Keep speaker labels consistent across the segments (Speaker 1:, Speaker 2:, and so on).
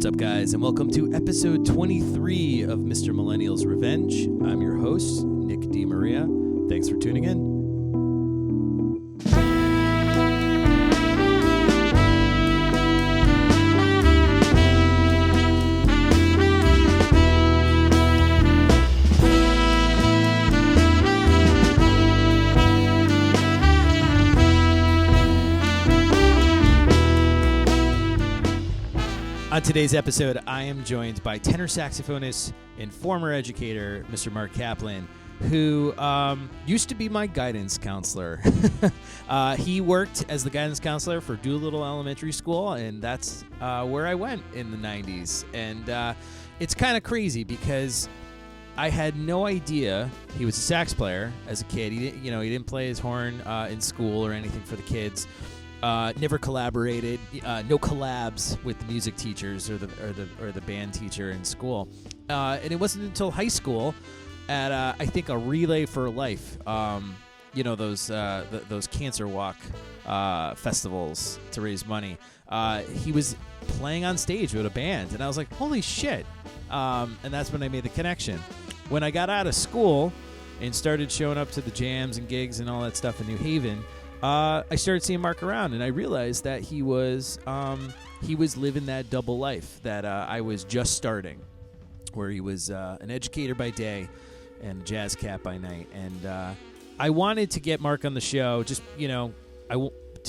Speaker 1: What's up, guys, and welcome to episode 23 of Mr. Millennial's Revenge. I'm your host, Nick DeMaria. Thanks for tuning in. On today's episode, I am joined by tenor saxophonist and former educator, Mr. Mark Kaplan, who used to be my guidance counselor. He worked as the guidance counselor for Doolittle Elementary School, and that's where I went in the 90s. And it's kind of crazy because I had no idea he was a sax player as a kid. He didn't play his horn in school or anything for the kids. Never collaborated, no collabs with the music teachers or the band teacher in school, and it wasn't until high school at I think a Relay for Life, those cancer walk festivals to raise money. He was playing on stage with a band, and I was like, holy shit! And that's when I made the connection. When I got out of school and started showing up to the jams and gigs and all that stuff in New Haven. I started seeing Mark around, and I realized that he was living that double life that I was just starting, where he was an educator by day and a jazz cat by night. And I wanted to get Mark on the show,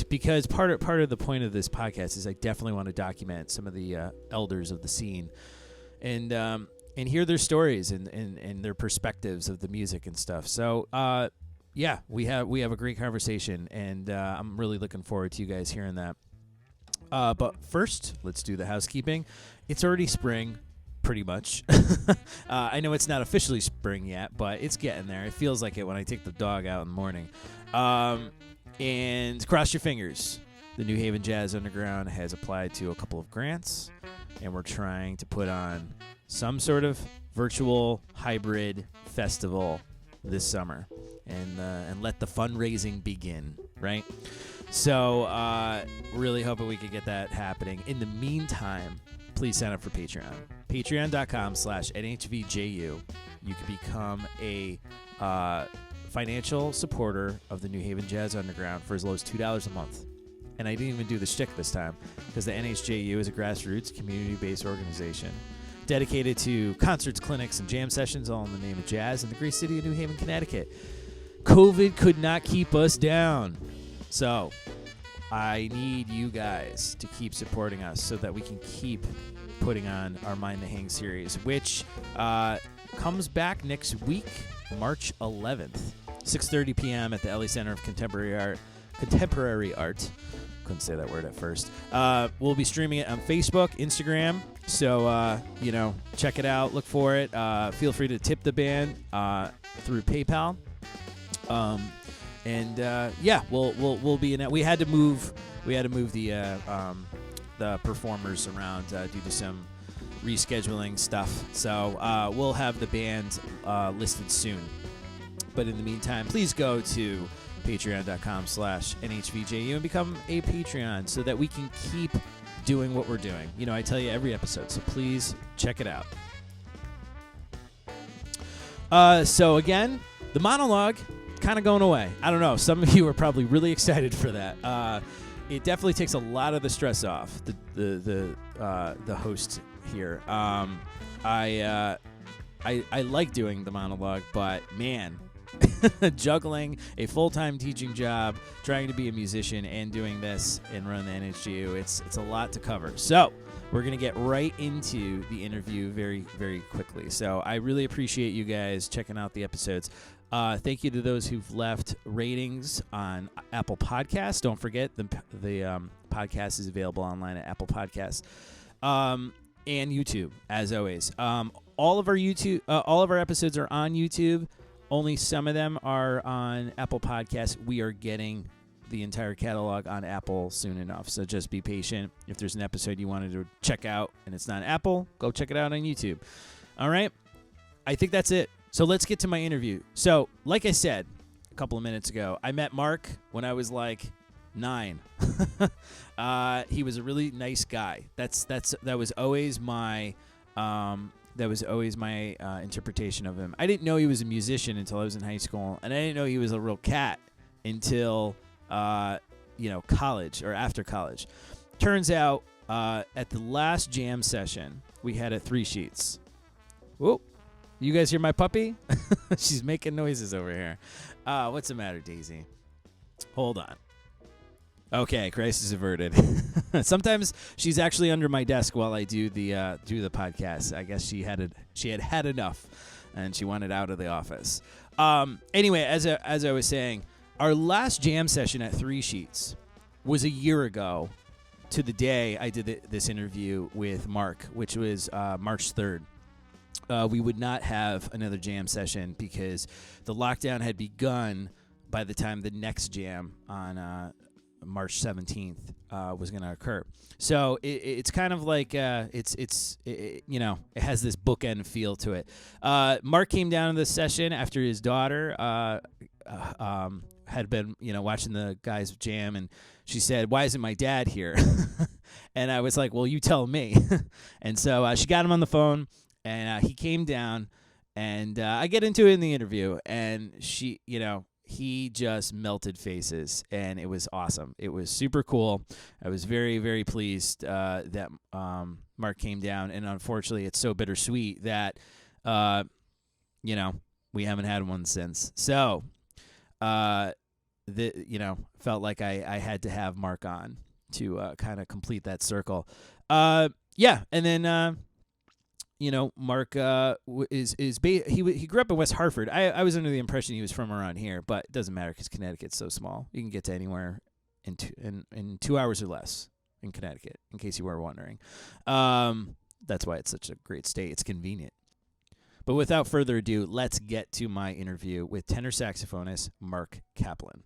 Speaker 1: because part of the point of this podcast is I definitely want to document some of the elders of the scene, and hear their stories and their perspectives of the music and stuff. So. Yeah, we have a great conversation, and I'm really looking forward to you guys hearing that. But first, let's do the housekeeping. It's already spring, pretty much. I know it's not officially spring yet, but it's getting there. It feels like it when I take the dog out in the morning. And cross your fingers. The New Haven Jazz Underground has applied to a couple of grants, and we're trying to put on some sort of virtual hybrid festival this summer. And let the fundraising begin, right? So really hoping we could get that happening. In the meantime, please sign up for Patreon. Patreon.com/nhvju. You can become a financial supporter of the New Haven Jazz Underground for as low as $2 a month. And I didn't even do the shtick this time because the NHJU is a grassroots community-based organization dedicated to concerts, clinics, and jam sessions, all in the name of jazz in the great city of New Haven, Connecticut. COVID could not keep us down. So I need you guys to keep supporting us so that we can keep putting on our Mind the Hang series, which comes back next week, March 11th, 6:30 p.m. at the LA Center of Contemporary Art. Couldn't say that word at first. We'll be streaming it on Facebook, Instagram. So, check it out. Look for it. Feel free to tip the band through PayPal. We'll be in it. We had to move the performers around due to some rescheduling stuff. So we'll have the band listed soon. But in the meantime, please go to patreon.com/nhvju and become a Patreon so that we can keep doing what we're doing. I tell you every episode, so please check it out. So again, the monologue kind of going away. I don't know. Some of you are probably really excited for that. It definitely takes a lot of the stress off the host here. I like doing the monologue, but man, juggling a full-time teaching job, trying to be a musician, and doing this and run the NHju, it's a lot to cover. So we're going to get right into the interview very, very quickly. So I really appreciate you guys checking out the episodes. Thank you to those who've left ratings on Apple Podcasts. Don't forget, the podcast is available online at Apple Podcasts and YouTube, as always. All of our episodes are on YouTube. Only some of them are on Apple Podcasts. We are getting the entire catalog on Apple soon enough, so just be patient. If there's an episode you wanted to check out and it's not Apple, go check it out on YouTube. All right? I think that's it. So let's get to my interview. So, like I said a couple of minutes ago, I met Mark when I was like 9. He was a really nice guy. That was always my interpretation of him. I didn't know he was a musician until I was in high school, and I didn't know he was a real cat until college or after college. Turns out at the last jam session we had at 3 Sheets. Whoa. You guys hear my puppy? She's making noises over here. What's the matter, Daisy? Hold on. Okay, crisis averted. Sometimes she's actually under my desk while I do the podcast. I guess she had enough, and she wanted out of the office. Anyway, as I was saying, our last jam session at 3 Sheets was a year ago to the day I did this interview with Mark, which was March 3rd. We would not have another jam session because the lockdown had begun by the time the next jam on March 17th was going to occur. So it's kind of like it has this bookend feel to it. Mark came down to the session after his daughter had been watching the guys jam, and she said, "Why isn't my dad here?" And I was like, "Well, you tell me." And so she got him on the phone. And he came down, and I get into it in the interview, and he just melted faces, and it was awesome. It was super cool. I was very, very pleased that Mark came down, and unfortunately, it's so bittersweet that, we haven't had one since. So, felt like I had to have Mark on to kind of complete that circle. And then. Mark he grew up in West Hartford. I was under the impression he was from around here, but it doesn't matter because Connecticut's so small. You can get to anywhere in 2 hours or less in Connecticut, in case you were wondering. That's why it's such a great state. It's convenient. But without further ado, let's get to my interview with tenor saxophonist Mark Kaplan.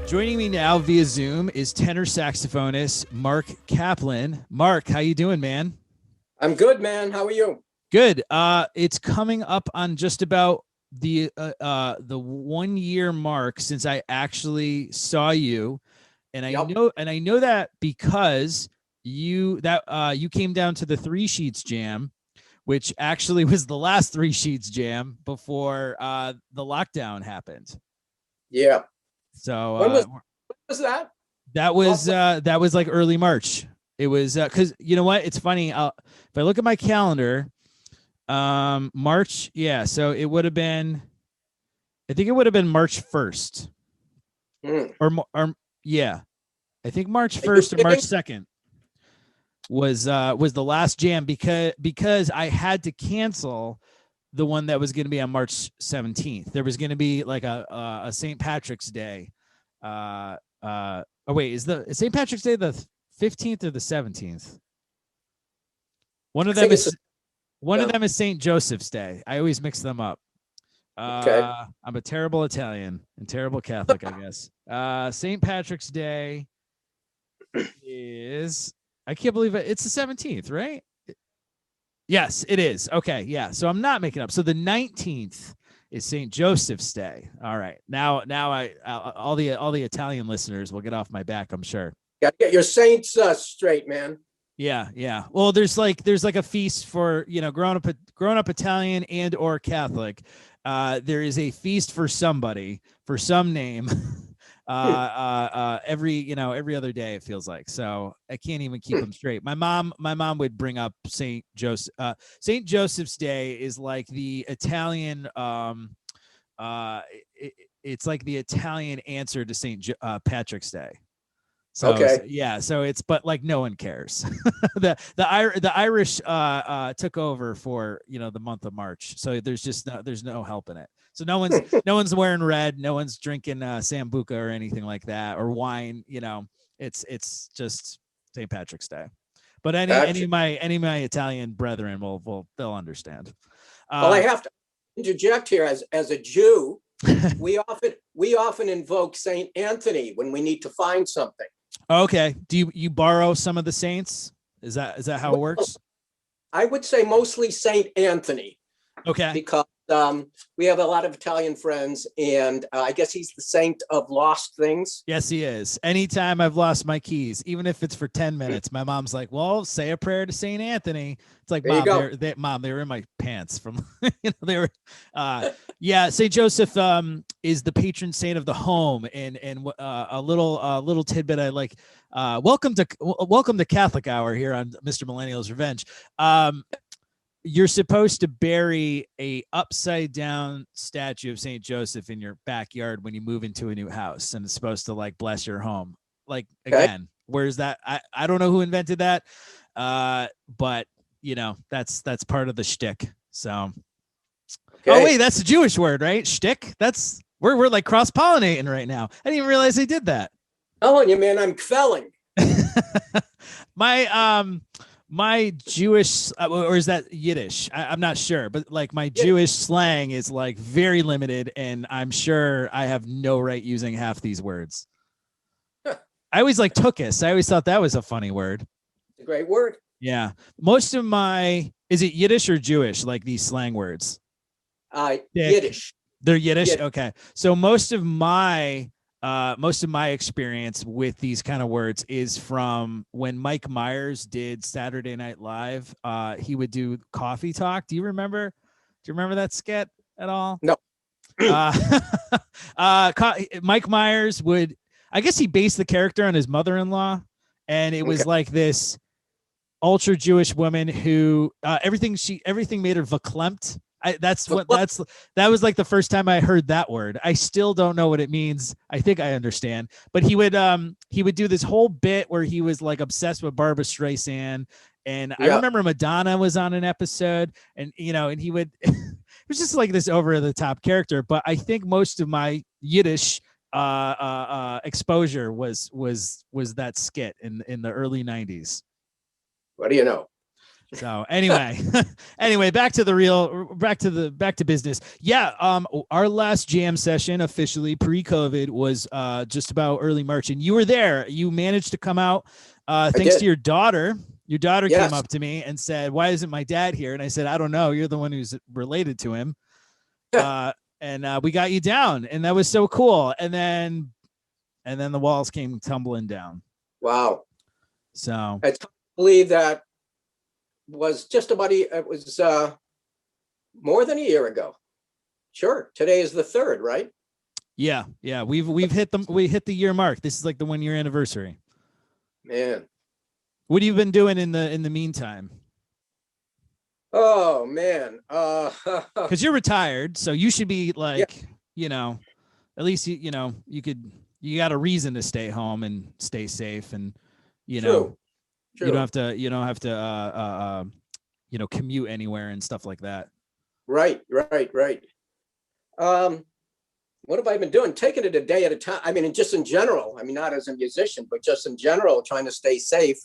Speaker 1: Joining me now via Zoom is tenor saxophonist Mark Kaplan. Mark, how you doing, man?
Speaker 2: I'm good, man. How are you?
Speaker 1: Good. It's coming up on just about the 1 year mark since I actually saw you, and I know that because you came down to the 3 Sheets jam, which actually was the last 3 Sheets jam before the lockdown happened.
Speaker 2: Yeah.
Speaker 1: So
Speaker 2: when was that?
Speaker 1: That was like early March. It was because you know what? It's funny. If I look at my calendar, March. Yeah. So it would have been. I think it would have been March 1st. Or yeah, I think March 1st or March 2nd was the last jam because I had to cancel the one that was going to be on March 17th. There was going to be like a St. Patrick's Day. Wait, is St. Patrick's Day the 15th or the 17th? One of them is St. Joseph's Day. I always mix them up.
Speaker 2: Okay.
Speaker 1: I'm a terrible Italian and terrible Catholic, I guess. St. Patrick's Day is, I can't believe it. It's the 17th, right? Yes, it is. Okay, yeah. So I'm not making up. So the 19th is St. Joseph's Day. All right. Now all the Italian listeners will get off my back, I'm sure.
Speaker 2: Got to get your saints straight, man.
Speaker 1: Yeah. Well, there's like a feast for, grown up Italian and or Catholic. There is a feast for somebody, for some name. Every other day it feels like. So I can't even keep them straight. My mom would bring up St. Joseph. St. Joseph's Day is like the Italian. It's like the Italian answer to St. Patrick's Day. So,
Speaker 2: okay.
Speaker 1: So it's, but like no one cares. the Irish took over for the month of March. So there's no help in it. So no one's wearing red, no one's drinking sambuca or anything like that, or wine. It's just St. Patrick's Day. But any of my Italian brethren they'll understand.
Speaker 2: Well, I have to interject here as a Jew. we often invoke Saint Anthony when we need to find something.
Speaker 1: Okay. Do you borrow some of the saints? Is that how it works?
Speaker 2: I would say mostly Saint Anthony.
Speaker 1: Okay.
Speaker 2: Because we have a lot of Italian friends, and I guess he's the saint of lost things.
Speaker 1: Yes, he is. Anytime I've lost my keys, even if it's for 10 minutes, my mom's like, well, say a prayer to Saint Anthony. It's like, Mom, they were in my pants from, they were, yeah. Saint Joseph is the patron saint of the home, and a little tidbit I like. Welcome to Catholic Hour here on Mr. Millennial's Revenge. You're supposed to bury a upside down statue of Saint Joseph in your backyard when you move into a new house, and it's supposed to like bless your home. Like, again, where's that? I don't know who invented that. But that's part of the shtick. So, Oh wait, that's a Jewish word, right? Shtick. That's we're like cross pollinating right now. I didn't even realize they did that.
Speaker 2: Telling you, man, I'm kvelling.
Speaker 1: My Jewish, or is that Yiddish? I'm not sure, but like my Jewish slang is like very limited, and I'm sure I have no right using half these words. I always like tuchus. I always thought that was a funny word.
Speaker 2: It's a great word.
Speaker 1: Yeah. Most of is it Yiddish or Jewish? Like these slang words?
Speaker 2: Yiddish.
Speaker 1: They're Yiddish. Okay. So most of my experience with these kind of words is from when Mike Myers did Saturday Night Live. He would do coffee talk. Do you remember that skit at all?
Speaker 2: No.
Speaker 1: Mike Myers would, I guess he based the character on his mother-in-law, and it was like this ultra Jewish woman who everything made her verklempt. That was like the first time I heard that word. I still don't know what it means. I think I understand, but he would do this whole bit where he was like obsessed with Barbra Streisand, and I remember Madonna was on an episode, and and he would it was just like this over the top character. But I think most of my Yiddish exposure was that skit in the early 90s.
Speaker 2: What do you know?
Speaker 1: So anyway, back to business. Yeah. Our last jam session officially pre-COVID was just about early March, and you were there. You managed to come out thanks to your daughter. Your daughter came up to me and said, "Why isn't my dad here?" And I said, "I don't know. You're the one who's related to him." And we got you down, and that was so cool. And then the walls came tumbling down.
Speaker 2: Wow.
Speaker 1: So
Speaker 2: I can't believe that was just about it was more than a year ago. Sure. Today is the 3rd, right?
Speaker 1: Yeah. We've hit the year mark. This is like the 1 year anniversary.
Speaker 2: Man.
Speaker 1: What have you been doing in the meantime?
Speaker 2: Oh man.
Speaker 1: Because you're retired, so you should be like, at least you got a reason to stay home and stay safe, and
Speaker 2: True.
Speaker 1: You don't have to commute anywhere and stuff like that.
Speaker 2: Right. What have I been doing? Taking it a day at a time. I mean, just in general. I mean, not as a musician, but just in general, trying to stay safe.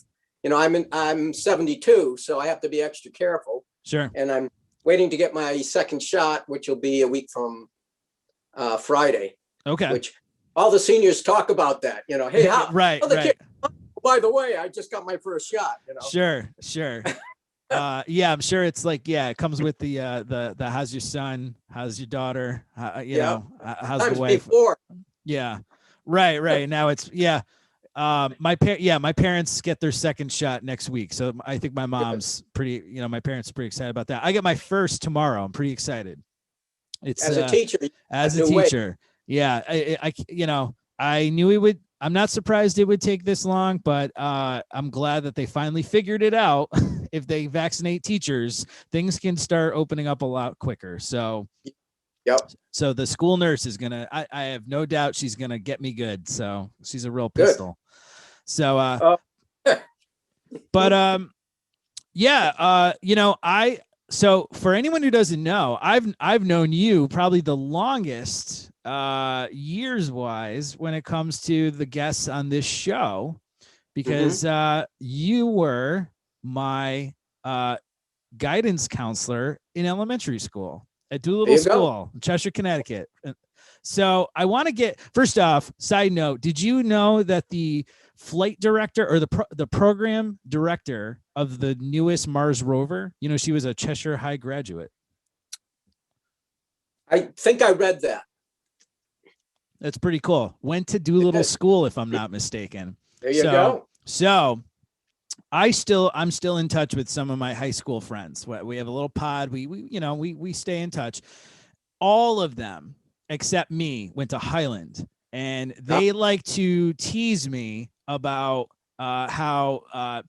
Speaker 2: I'm 72, so I have to be extra careful.
Speaker 1: Sure.
Speaker 2: And I'm waiting to get my second shot, which will be a week from Friday.
Speaker 1: Okay.
Speaker 2: Which all the seniors talk about that. Hey, how?
Speaker 1: Right.
Speaker 2: Kids, by the way, I just got my first shot.
Speaker 1: Sure. Yeah, I'm sure it's like, it comes with the how's your son, how's your daughter, how's the wife.
Speaker 2: Before.
Speaker 1: Yeah, right. Now it's my parents get their second shot next week, so I think my mom's my parents are pretty excited about that. I get my first tomorrow. I'm pretty excited. It's
Speaker 2: as a teacher.
Speaker 1: Yeah, I knew it would. I'm not surprised it would take this long, but I'm glad that they finally figured it out. If they vaccinate teachers, things can start opening up a lot quicker. So, So the school nurse is gonna. I have no doubt she's gonna get me good. So she's a real pistol. So, So for anyone who doesn't know, I've known you probably the longest years wise when it comes to the guests on this show, because you were my guidance counselor in elementary school. at Doolittle School, in Cheshire, Connecticut. So I want to get, first off, side note, did you know that the flight director or the program director of the newest Mars rover, she was a Cheshire High graduate?
Speaker 2: I think I read that.
Speaker 1: That's pretty cool. Went to Doolittle School, if I'm not mistaken.
Speaker 2: There you go.
Speaker 1: So I'm still in touch with some of my high school friends. We have a little pod. We stay in touch. All of them except me went to Highland, and they like to tease me about how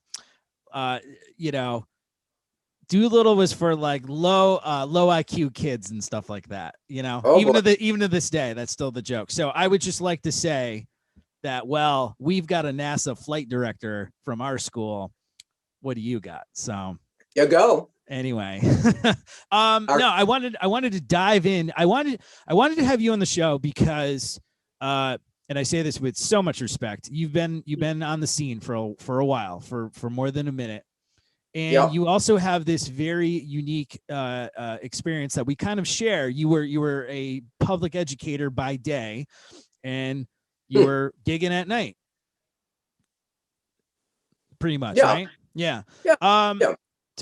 Speaker 1: Doolittle was for like low IQ kids and stuff like that. Even to this day, that's still the joke. So I would just like to say that, well, we've got a NASA flight director from our school. What do you got? So
Speaker 2: you go.
Speaker 1: Anyway, no, I wanted to dive in. I wanted to have you on the show because, and I say this with so much respect, you've been on the scene for a while, for more than a minute. And you also have this very unique experience that we kind of share. You were a public educator by day, and you were gigging at night, pretty much, right? Yeah.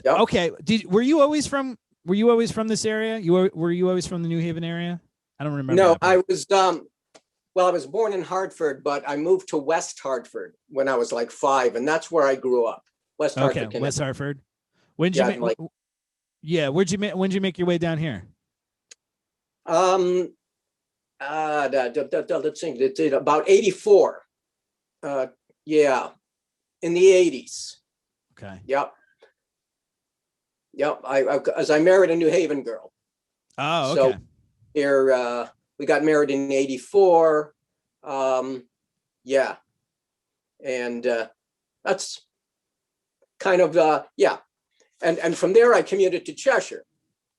Speaker 1: Okay. Were you always from this area? Were you always from the New Haven area? I don't remember.
Speaker 2: No, I was. Well, I was born in Hartford, but I moved to West Hartford when I was like 5, and that's where I grew up. West Hartford.
Speaker 1: Okay, West Hartford. When'd you make your way down here?
Speaker 2: Let's think. It's about 84. Yeah, in the 80s.
Speaker 1: Okay.
Speaker 2: Yep. As I married a New Haven girl.
Speaker 1: Oh, okay.
Speaker 2: So here we got married in 84. Yeah, and that's kind of and from there I commuted to Cheshire.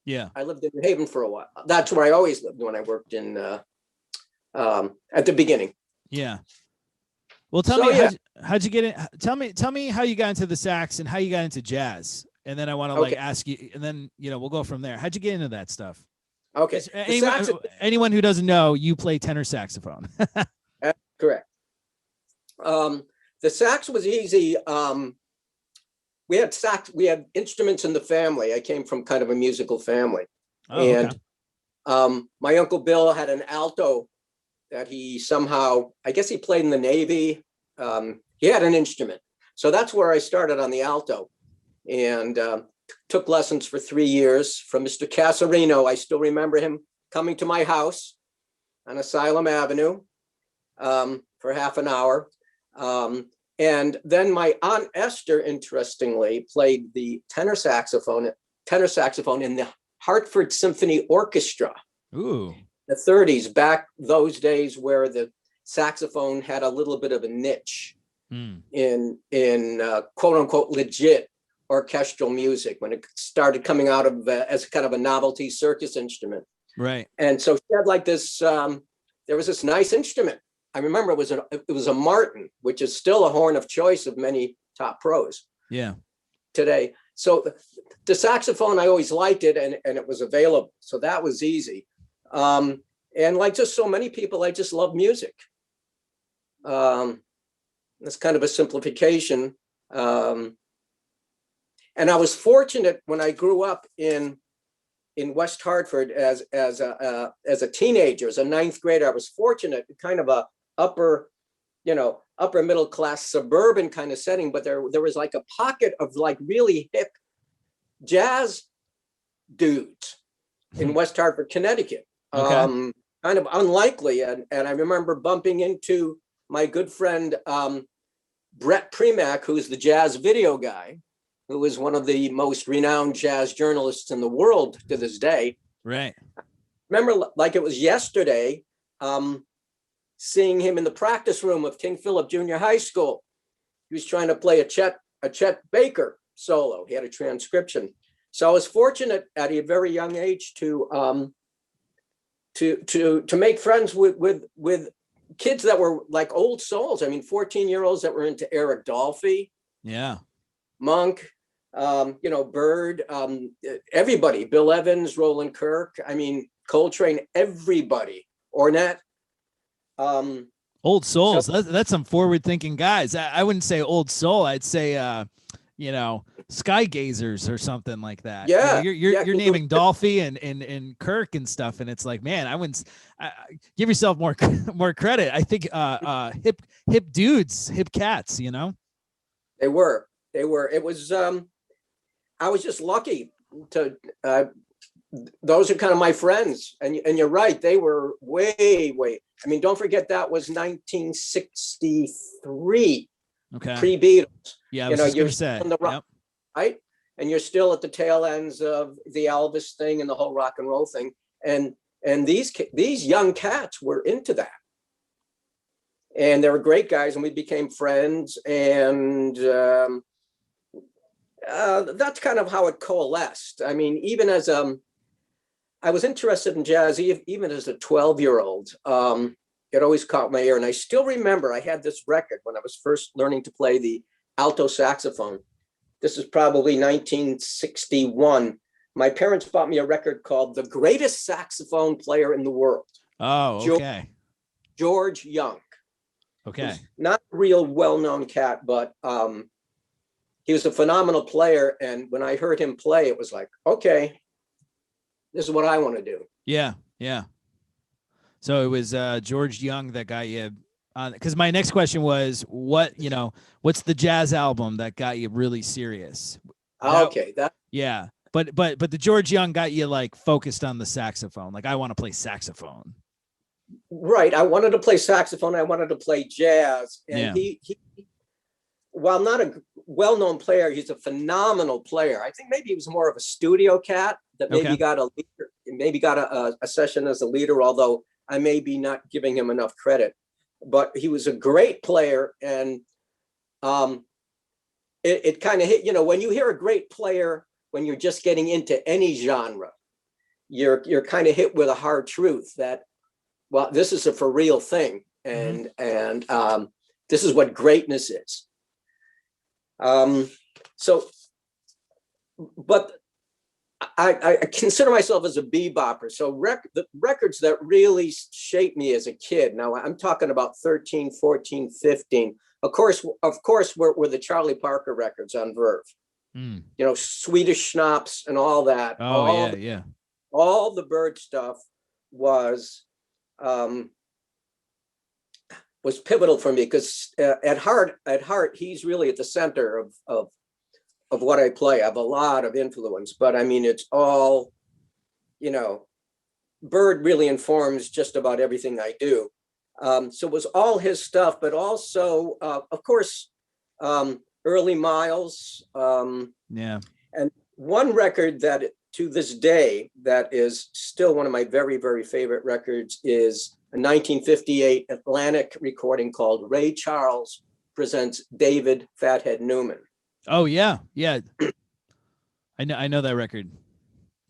Speaker 1: Yeah,
Speaker 2: I lived in New Haven for a while. That's where I always lived when I worked in at the beginning.
Speaker 1: Yeah. Well, tell me how'd you get in? Tell me how you got into the sax and how you got into jazz, and then I want to ask you, and then we'll go from there. How'd you get into that stuff?
Speaker 2: Okay.
Speaker 1: Anyone who doesn't know, you play tenor saxophone.
Speaker 2: Correct. The sax was easy. We had instruments in the family. I came from kind of a musical family. And my Uncle Bill had an alto that he somehow, I guess he played in the Navy. He had an instrument. So that's where I started on the alto, and took lessons for 3 years from Mr. Casarino. I still remember him coming to my house on Asylum Avenue for half an hour. And then my Aunt Esther, interestingly, played the tenor saxophone in the Hartford Symphony Orchestra.
Speaker 1: Ooh.
Speaker 2: The 30s, back those days where the saxophone had a little bit of a niche in quote unquote legit orchestral music, when it started coming out of as kind of a novelty circus instrument.
Speaker 1: Right.
Speaker 2: And so she had like this, there was this nice instrument. I remember it was a Martin, which is still a horn of choice of many top pros.
Speaker 1: Yeah.
Speaker 2: Today. So the saxophone, I always liked it, and it was available. So that was easy. And like just so many people, I just love music. That's kind of a simplification. And I was fortunate when I grew up in West Hartford as a teenager, as a 9th grader. I was fortunate, kind of a upper middle class suburban kind of setting, but there was like a pocket of like really hip jazz dudes in West Hartford, Connecticut.
Speaker 1: Okay.
Speaker 2: Kind of unlikely, and I remember bumping into my good friend Brett Premack, who's the jazz video guy, who is one of the most renowned jazz journalists in the world to this day.
Speaker 1: Right.
Speaker 2: Remember, like it was yesterday, seeing him in the practice room of King Philip Junior High School. He was trying to play a Chet Baker solo. He had a transcription. So I was fortunate at a very young age to make friends with kids that were like old souls. I mean, 14-year-olds that were into Eric Dolphy.
Speaker 1: Yeah.
Speaker 2: Monk, You know, Bird, everybody, Bill Evans, Roland Kirk, I mean, Coltrane, everybody, Ornette.
Speaker 1: Old souls.
Speaker 2: So,
Speaker 1: That's some forward thinking guys. I wouldn't say old soul. I'd say, you know, sky gazers or something like that. You know,
Speaker 2: yeah,
Speaker 1: you're naming Dolphy and Kirk and stuff, and it's like, man, I wouldn't give yourself more credit. I think hip dudes, hip cats. You know,
Speaker 2: they were. It was. I was just lucky to. Those are kind of my friends, and you're right. They were way. I mean, don't forget that was 1963.
Speaker 1: Okay.
Speaker 2: Pre-Beatles.
Speaker 1: Yeah, I was just gonna say.
Speaker 2: Yep. Right, and you're still at the tail ends of the Elvis thing and the whole rock and roll thing, and these young cats were into that, and they were great guys, and we became friends, and that's kind of how it coalesced. I mean, even as I was interested in jazz even as a 12-year-old. It always caught my ear. And I still remember I had this record when I was first learning to play the alto saxophone. This is probably 1961. My parents bought me a record called The Greatest Saxophone Player in the World.
Speaker 1: Oh, okay.
Speaker 2: George Young.
Speaker 1: Okay.
Speaker 2: Not a real well-known cat, but he was a phenomenal player. And when I heard him play, it was like, okay, this is what I want to do.
Speaker 1: Yeah. So it was George Young that got you on. Because my next question was, what's the jazz album that got you really serious? Yeah, but the George Young got you like focused on the saxophone. Like, I want to play saxophone.
Speaker 2: Right. I wanted to play saxophone. I wanted to play jazz, and he while not a well-known player, he's a phenomenal player. I think maybe he was more of a studio cat that maybe got a leader, maybe got a session as a leader, although I may be not giving him enough credit. But he was a great player, and it kind of hit, when you hear a great player, when you're just getting into any genre, you're kind of hit with a hard truth that, well, this is a for real thing, and this is what greatness is. But I consider myself as a bebopper. So the records that really shaped me as a kid, now I'm talking about 13, 14, 15. Of course, were the Charlie Parker records on Verve. Swedish Schnapps and all that. All the Bird stuff was pivotal for me, because at heart, he's really at the center of what I play. I have a lot of influence, but I mean, it's all, Bird really informs just about everything I do. So it was all his stuff, but also, of course, early Miles. And one record that to this day, that is still one of my very, very favorite records, is a 1958 Atlantic recording called Ray Charles Presents David Fathead Newman.
Speaker 1: Oh yeah. I know that record.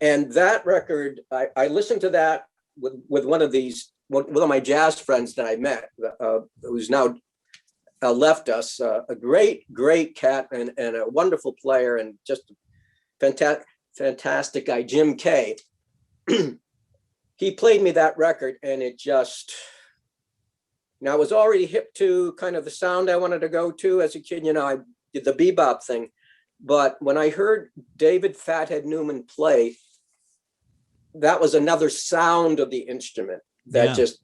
Speaker 2: And that record, I listened to that with one of my jazz friends that I met, who's now left us, a great cat and a wonderful player, and just fantastic guy, Jim Kay. He played me that record, and it just, I was already hip to kind of the sound I wanted to go to as a kid. I did the bebop thing, but when I heard David Fathead Newman play, that was another sound of the instrument that just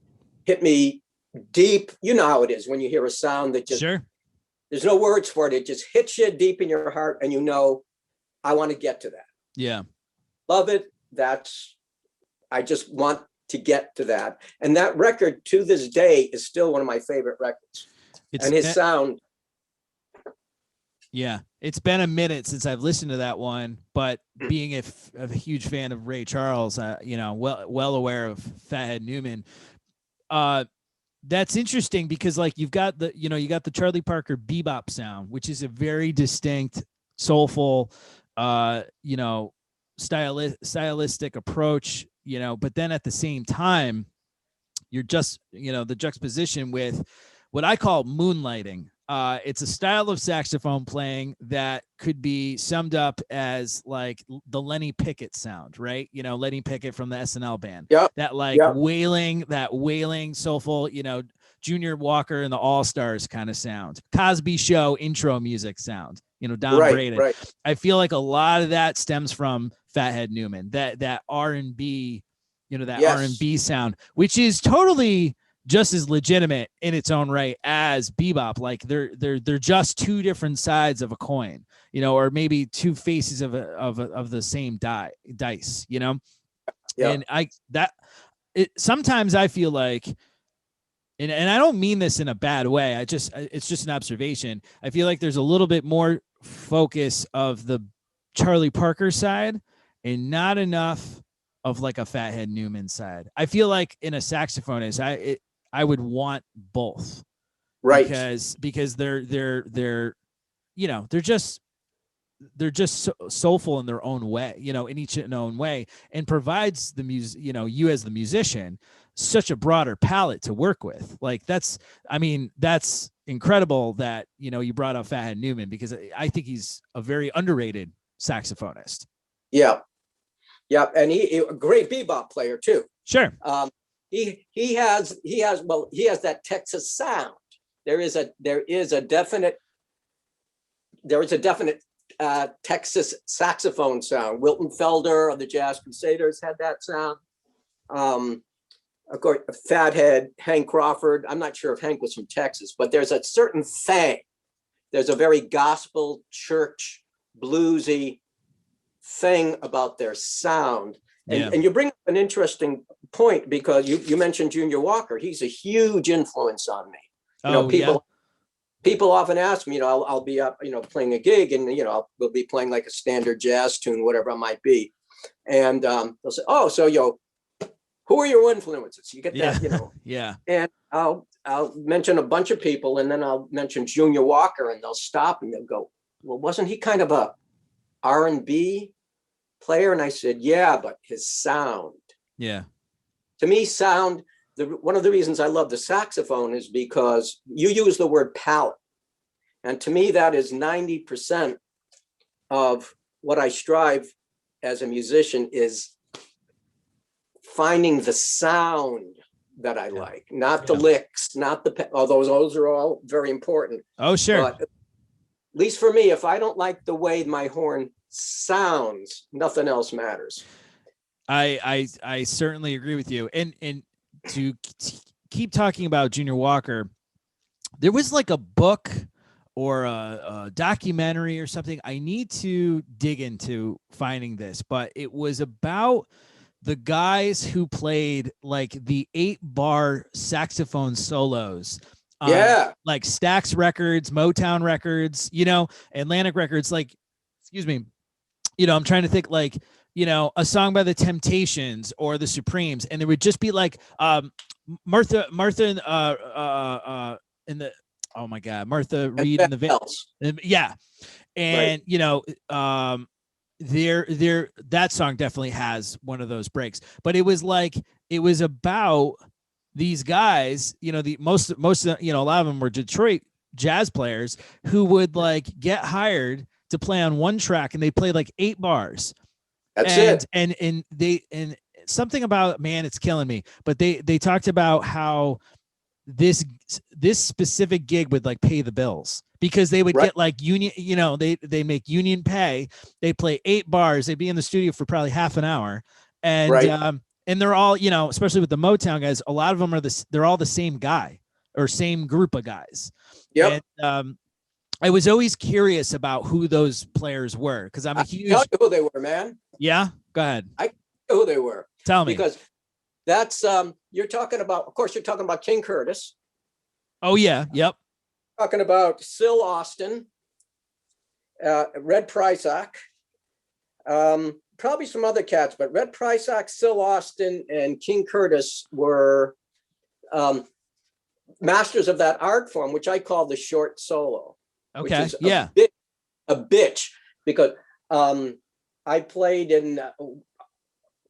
Speaker 2: hit me deep. You know how it is when you hear a sound that just, there's no words for it. It just hits you deep in your heart, and I want to get to that.
Speaker 1: Yeah.
Speaker 2: Love it. I just want to get to that. And that record to this day is still one of my favorite records. And his sound.
Speaker 1: Yeah. It's been a minute since I've listened to that one, but being a huge fan of Ray Charles, well aware of Fathead Newman. That's interesting because you got the Charlie Parker bebop sound, which is a very distinct, soulful, stylistic approach, but then at the same time, you're just, the juxtaposition with what I call moonlighting. it's a style of saxophone playing that could be summed up as like the Lenny Pickett sound, right? You know, Lenny Pickett from the SNL band.
Speaker 2: Yeah.
Speaker 1: That like wailing, soulful, you know, Junior Walker and the All-Stars kind of sound. Cosby Show intro music sound. You know, Don Braden.
Speaker 2: Right.
Speaker 1: I feel like a lot of that stems from Fathead Newman. That R&B, you know, that R&B sound, which is totally just as legitimate in its own right as bebop. Like they're just two different sides of a coin, you know, or maybe two faces of the same dice, you know. Yeah. And sometimes I feel like, and I don't mean this in a bad way. It's just an observation. I feel like there's a little bit more focus of the Charlie Parker side and not enough of like a Fathead Newman side. I feel like in a saxophonist, I would want both,
Speaker 2: right?
Speaker 1: Because they're you know, they're just soulful in their own way, you know, in each in their own way, and provides the music, you know, you as the musician, such a broader palette to work with. Like that's incredible that, you know, you brought up Fathead Newman, because I think he's a very underrated saxophonist.
Speaker 2: Yeah. And he a great bebop player too.
Speaker 1: Sure.
Speaker 2: He has that Texas sound. There is a definite Texas saxophone sound. Wilton Felder of the Jazz Crusaders had that sound. Of course, Fathead, Hank Crawford. I'm not sure if Hank was from Texas, but there's a certain thing. There's a very gospel, church, bluesy thing about their sound. And you bring up an interesting point, because you mentioned Junior Walker. He's a huge influence on me. You know, people often ask me, you know, I'll be up, you know, playing a gig, and, you know, we'll be playing like a standard jazz tune, whatever it might be. And they'll say, oh, so, who are your influences? You get that, you know.
Speaker 1: Yeah.
Speaker 2: And I'll mention a bunch of people, and then I'll mention Junior Walker, and they'll stop and they'll go, well, wasn't he kind of a R&B player? And I said, yeah, but his sound. Yeah. To me, sound, one of the reasons I love the saxophone is because you use the word palette. And to me, that is 90% of what I strive as a musician, is finding the sound that I like, not the licks, not although those are all very important.
Speaker 1: Oh, sure.
Speaker 2: But at least for me, if I don't like the way my horn sounds, nothing else matters.
Speaker 1: I certainly agree with you. And to keep talking about Junior Walker, there was like a book or a documentary or something. I need to dig into finding this, but it was about the guys who played like the 8-bar saxophone solos. Like Stax Records, Motown Records, you know, Atlantic Records, like, excuse me, you know, I'm trying to think, like, you know, a song by the Temptations or the Supremes, and there would just be like Martha in the, oh my God, Martha Reed in the Veils. Yeah. And, you know, that song definitely has one of those breaks, but it was about these guys, you know, most you know, a lot of them were Detroit jazz players who would like get hired to play on one track, and they played like 8 bars.
Speaker 2: That's it.
Speaker 1: And something about, man, it's killing me, but they talked about how this specific gig would like pay the bills, because they would get like union, you know, they make union pay. They play 8 bars. They'd be in the studio for probably half an hour. And, and they're all, you know, especially with the Motown guys, a lot of them they're all the same guy or same group of guys. Yeah. And, I was always curious about who those players were, because I'm a huge.
Speaker 2: Tell you who they were, man.
Speaker 1: Yeah, go ahead.
Speaker 2: I know who they were.
Speaker 1: Tell me.
Speaker 2: Because that's you're talking about. Of course, you're talking about King Curtis.
Speaker 1: Oh yeah, yep.
Speaker 2: Talking about Syl Austin, Red Prysock, probably some other cats, but Red Prysock, Syl Austin, and King Curtis were masters of that art form, which I call the short solo.
Speaker 1: Okay.
Speaker 2: Which is a bitch, because I played in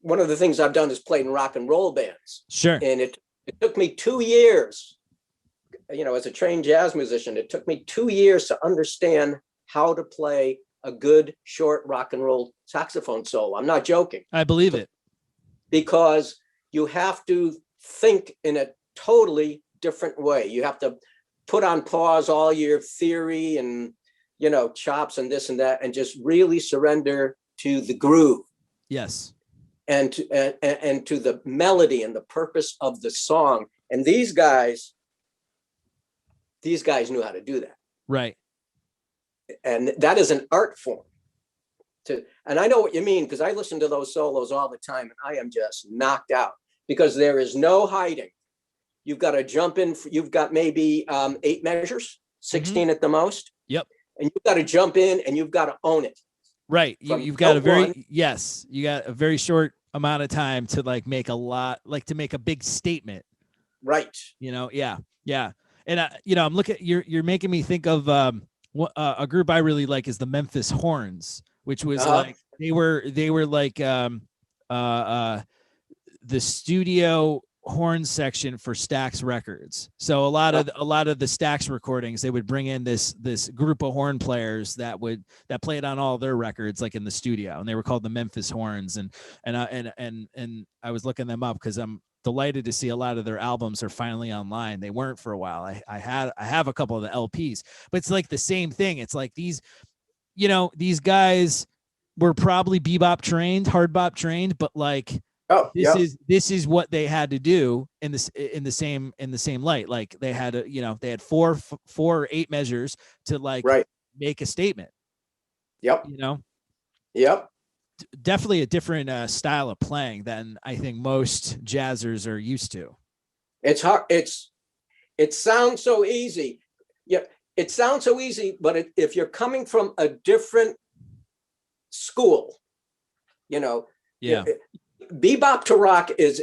Speaker 2: one of the things I've done is played in rock and roll bands.
Speaker 1: Sure.
Speaker 2: And it took me 2 years as a trained jazz musician, it took me 2 years to understand how to play a good short rock and roll saxophone solo. I'm not joking.
Speaker 1: I believe it.
Speaker 2: Because you have to think in a totally different way. You have to put on pause all your theory and, chops and this and that, and just really surrender to the groove.
Speaker 1: Yes.
Speaker 2: And to the melody and the purpose of the song. And these guys knew how to do that.
Speaker 1: Right.
Speaker 2: And that is an art form. And I know what you mean, because I listen to those solos all the time and I am just knocked out, because there is no hiding. You've got to jump in. You've got maybe 8 measures, 16 at the most.
Speaker 1: Yep.
Speaker 2: And you've got to jump in and you've got to own it.
Speaker 1: Right. You've got you got a very short amount of time to make to make a big statement.
Speaker 2: Right.
Speaker 1: Yeah. And I'm looking, you're making me think of a group I really like is the Memphis Horns, which was they were the studio horn section for Stax Records. So a lot of the Stax recordings, they would bring in this group of horn players that played on all their records, like in the studio, and they were called the Memphis Horns. And I was looking them up because I'm delighted to see a lot of their albums are finally online. They weren't for a while. I have a couple of the LPs, but it's like the same thing. It's like these guys were probably bebop trained, hard bop trained, but this is what they had to do in the same light. Like they had they had four or 8 measures to make a statement.
Speaker 2: Yep. Yep.
Speaker 1: Definitely a different style of playing than I think most jazzers are used to.
Speaker 2: It's hard. It sounds so easy. Yeah. It sounds so easy, but if you're coming from a different school, bebop to rock is,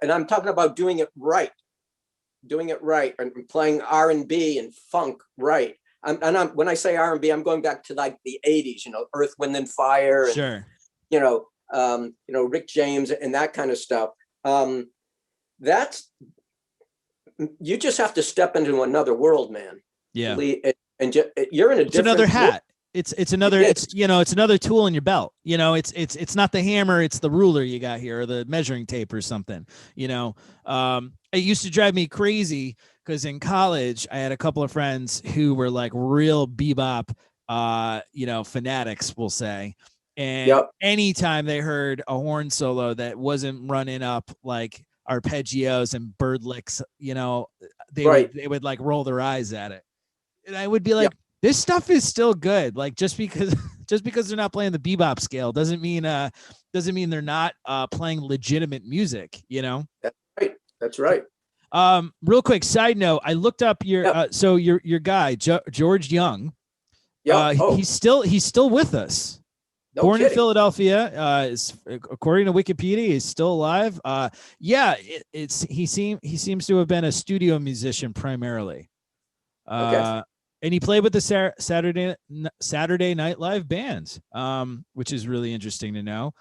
Speaker 2: and I'm talking about doing it right, and playing R&B and funk right. When I say R&B, I'm going back to the 80s, Earth, Wind and Fire, and,
Speaker 1: sure,
Speaker 2: Rick James and that kind of stuff. You just have to step into another world, man.
Speaker 1: Yeah,
Speaker 2: and you're in a different.
Speaker 1: It's another hat. It's another. It's another tool in your belt. It's not the hammer. It's the ruler you got here, or the measuring tape, or something. It used to drive me crazy because in college I had a couple of friends who were real bebop, fanatics, we'll say. And anytime they heard a horn solo that wasn't running up arpeggios and bird licks, they would roll their eyes at it. And I would be like, this stuff is still good. Just because they're not playing the bebop scale doesn't mean they're not playing legitimate music,
Speaker 2: That's right.
Speaker 1: Real quick side note, I looked up your your guy, George Young. He's still with us.
Speaker 2: No
Speaker 1: Born
Speaker 2: kidding.
Speaker 1: in Philadelphia, is according to Wikipedia, he's still alive. He seems to have been a studio musician primarily. And he played with the Saturday Night Live band, which is really interesting to know.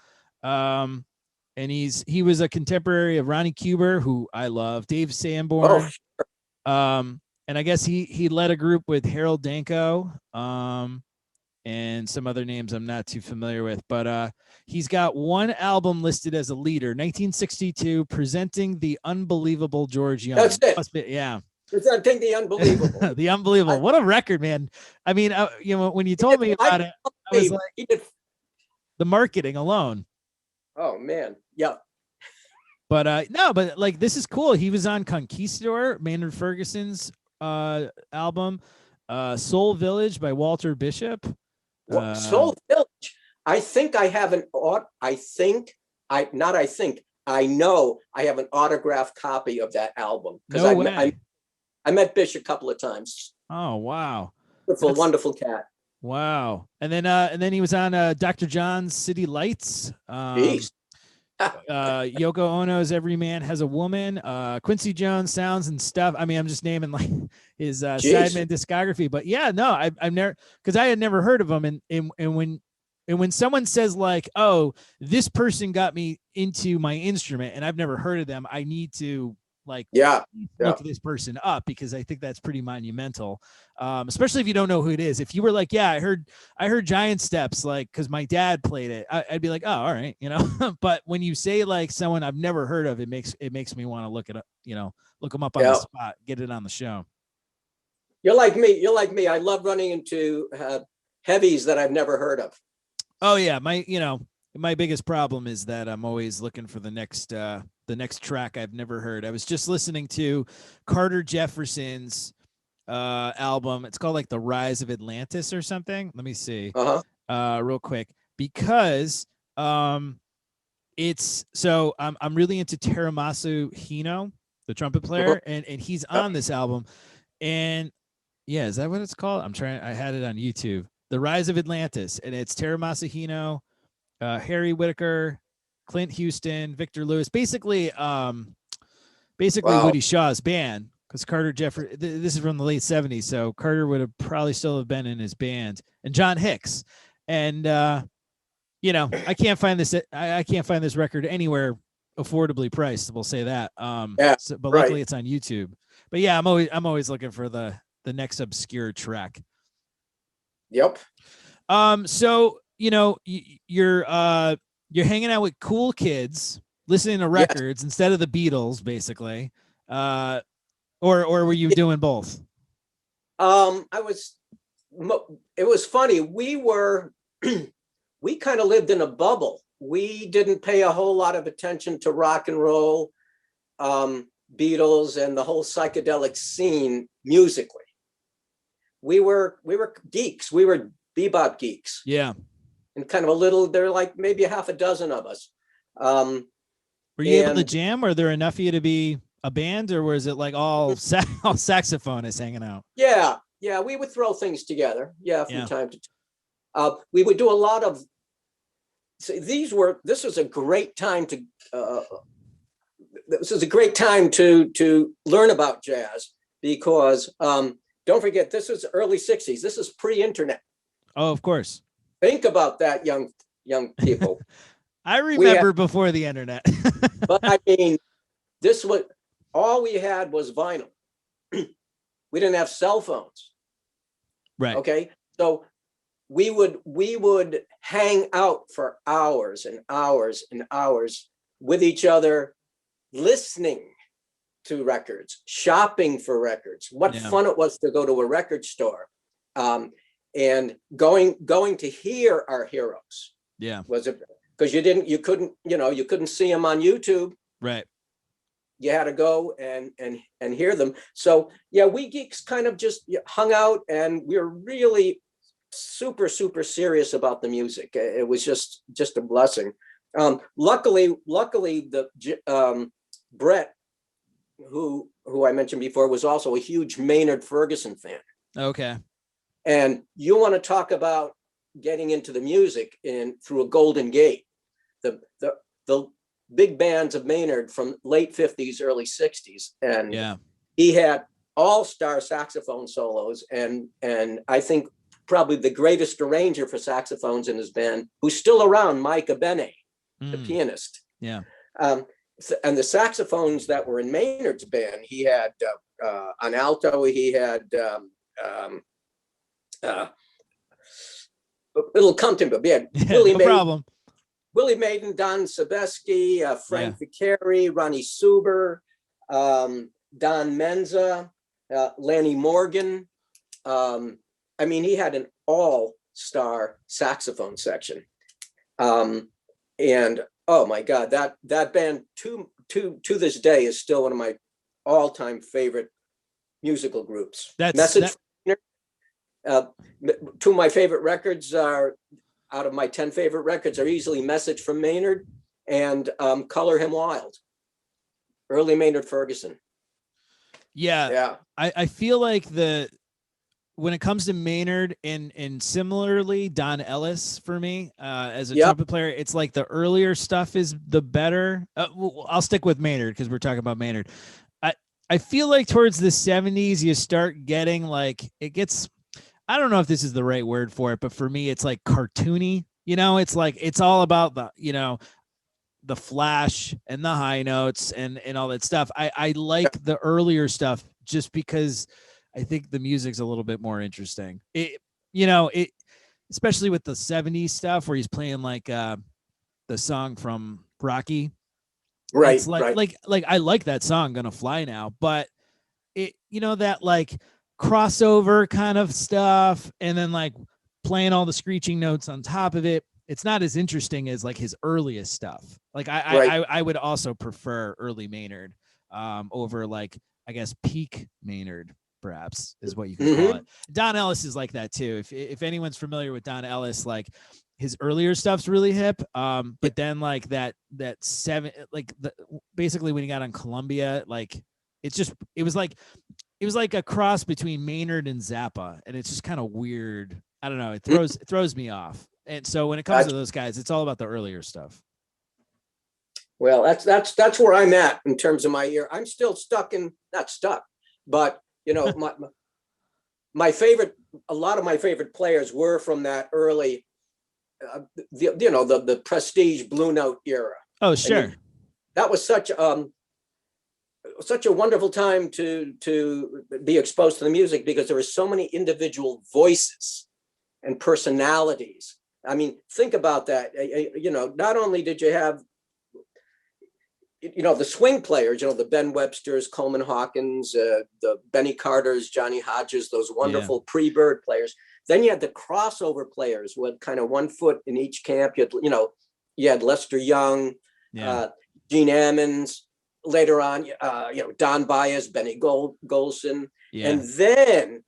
Speaker 1: And he was a contemporary of Ronnie Cuber, who I love, Dave Sanborn.
Speaker 2: Oh, sure.
Speaker 1: And I guess he led a group with Harold Danko, and some other names I'm not too familiar with. But he's got one album listed as a leader, 1962, Presenting the Unbelievable George Young.
Speaker 2: That's it.
Speaker 1: Yeah.
Speaker 2: Presenting the Unbelievable.
Speaker 1: The Unbelievable. What a record, man. I mean, when you told me about it, I was like, the marketing alone.
Speaker 2: Oh, man. Yeah.
Speaker 1: But this is cool. He was on Conquistador, Maynard Ferguson's album, Soul Village by Walter Bishop.
Speaker 2: Soul Village. I know I have an autographed copy of that album, because I met Bish a couple of times.
Speaker 1: Oh, wow.
Speaker 2: Wonderful cat.
Speaker 1: Wow. And then he was on Dr. John's City Lights. Yoko Ono's Every Man Has a Woman, Quincy Jones Sounds and Stuff. I mean, I'm just naming his sideman discography, but I've never, because I had never heard of him. And when someone says oh, this person got me into my instrument and I've never heard of them, I need to like,
Speaker 2: yeah.
Speaker 1: look this person up, because I think that's pretty monumental. Especially if you don't know who it is. If you were like, yeah, I heard Giant Steps, like, cause my dad played it, I'd be like, oh, all right, you know. But when you say like someone I've never heard of, it makes me want to look it up, you know, look them up on the spot, get it on the show.
Speaker 2: You're like me. I love running into heavies that I've never heard of.
Speaker 1: Oh yeah. My biggest problem is that I'm always looking for the next track I've never heard. I was just listening to Carter Jefferson's album. It's called like The Rise of Atlantis or something. Let me see real quick, because it's so I'm really into Teramasu Hino, the trumpet player, and he's on this album. And yeah, is that what it's called? I had it on YouTube. The Rise of Atlantis, and it's Teramasu Hino, Harry Whitaker, Clint Houston, Victor Lewis, basically Woody Shaw's band, because Carter Jefferson, this is from the late 70s, so Carter would have probably still have been in his band, and John Hicks. And you know, I can't find this record anywhere affordably priced, we'll say that. But luckily it's on YouTube. But yeah, I'm always looking for the next obscure track.
Speaker 2: Yep.
Speaker 1: So, you know, you're hanging out with cool kids, listening to records instead of the Beatles, basically. Or were you doing both?
Speaker 2: It was funny. We kind of lived in a bubble. We didn't pay a whole lot of attention to rock and roll, Beatles, and the whole psychedelic scene musically. We were geeks. We were bebop geeks. Yeah. And kind of there were like maybe half a dozen of us.
Speaker 1: Were you able to jam? Were there enough of you to be a band, or was it like all saxophonists hanging out? Yeah.
Speaker 2: Yeah. We would throw things together. Yeah. From time to time. We would do a lot of, this was a great time to learn about jazz, because don't forget, this was early 60s. This is pre-internet.
Speaker 1: Oh, of course.
Speaker 2: Think about that, young people.
Speaker 1: I remember before the internet.
Speaker 2: But I mean, all we had was vinyl. We didn't have cell phones.
Speaker 1: Right.
Speaker 2: Okay. So we would hang out for hours and hours and hours with each other, listening to records, shopping for records. What fun it was to go to a record store, and going to hear our heroes. Yeah, was it because you couldn't see them on YouTube. Right. You had to go and hear them. So yeah, we geeks kind of just hung out, and we were really super, super serious about the music. It was just a blessing. Luckily the Brett, who I mentioned before, was also a huge Maynard Ferguson fan. Okay. And you want to talk about getting into the music through a golden gate. The big bands of Maynard from late 50s, early 60s. And he had all-star saxophone solos, and I think probably the greatest arranger for saxophones in his band, who's still around, Mike Abene, the pianist. Yeah. And the saxophones that were in Maynard's band, he had on alto, he had it'll come to me, but yeah, Willie Maiden, Don Sebesky, Frank Vicari, Ronnie Suber, Don Menza, Lanny Morgan. I mean, he had an all-star saxophone section. And oh my God, that band to this day is still one of my all-time favorite musical groups. Two of my favorite records are, out of my 10 favorite records, are easily Message from Maynard and Color Him Wild. Early Maynard Ferguson. Yeah. I feel like when it comes to Maynard and similarly Don Ellis for me as a trumpet player, it's like the earlier stuff is the better. I'll stick with Maynard because we're talking about Maynard. I feel like towards the 70s you start getting like, it gets, I don't know if this is the right word for it, but for me it's like cartoony. You know, it's like it's all about the
Speaker 1: the flash and the high notes and all that stuff. I like the earlier stuff just because I think the music's a little bit more interesting. It especially with the 70s stuff where he's playing like the song from Rocky.
Speaker 2: Right.
Speaker 1: It's like I like that song Gonna Fly Now, but it, that like crossover kind of stuff and then like playing all the screeching notes on top of it, it's not as interesting as like his earliest stuff. Like I would also prefer early Maynard over like, I guess, peak Maynard, perhaps is what you could call it. Don Ellis is like that too. If anyone's familiar with Don Ellis, like his earlier stuff's really hip. But then like that basically when he got on Columbia, like it was like a cross between Maynard and Zappa, and it's just kind of weird. I don't know. It throws me off. And so when it comes to those guys, it's all about the earlier stuff.
Speaker 2: Well, that's where I'm at in terms of my ear. I'm still not stuck, but a lot of my favorite players were from that early, the Prestige Blue Note era.
Speaker 1: Oh, sure.
Speaker 2: That was such a wonderful time to be exposed to the music because there were so many individual voices and personalities. I mean, think about that. Not only did you have, the swing players, the Ben Websters, Coleman Hawkins, the Benny Carters, Johnny Hodges, those wonderful pre-Bird players. Then you had the crossover players who had kind of one foot in each camp. You had Lester Young, Gene Ammons. Later on, Don Baez, Benny Golson. Yeah. And then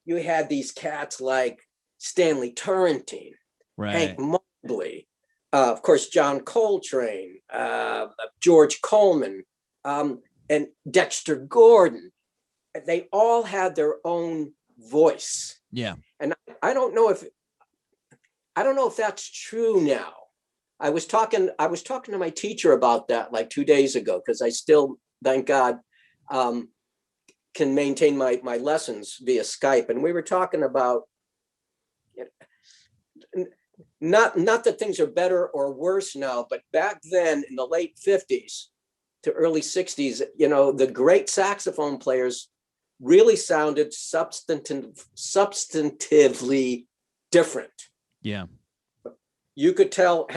Speaker 2: you had these cats like Stanley Turrentine, Hank Mobley, of course, John Coltrane, George Coleman, and Dexter Gordon. They all had their own voice.
Speaker 1: Yeah.
Speaker 2: And I don't know if that's true now. I was talking to my teacher about that like 2 days ago, because I still, thank God, can maintain my lessons via Skype. And we were talking about not that things are better or worse now, but back then in the late 50s to early 60s, the great saxophone players really sounded substantively different.
Speaker 1: Yeah.
Speaker 2: You could tell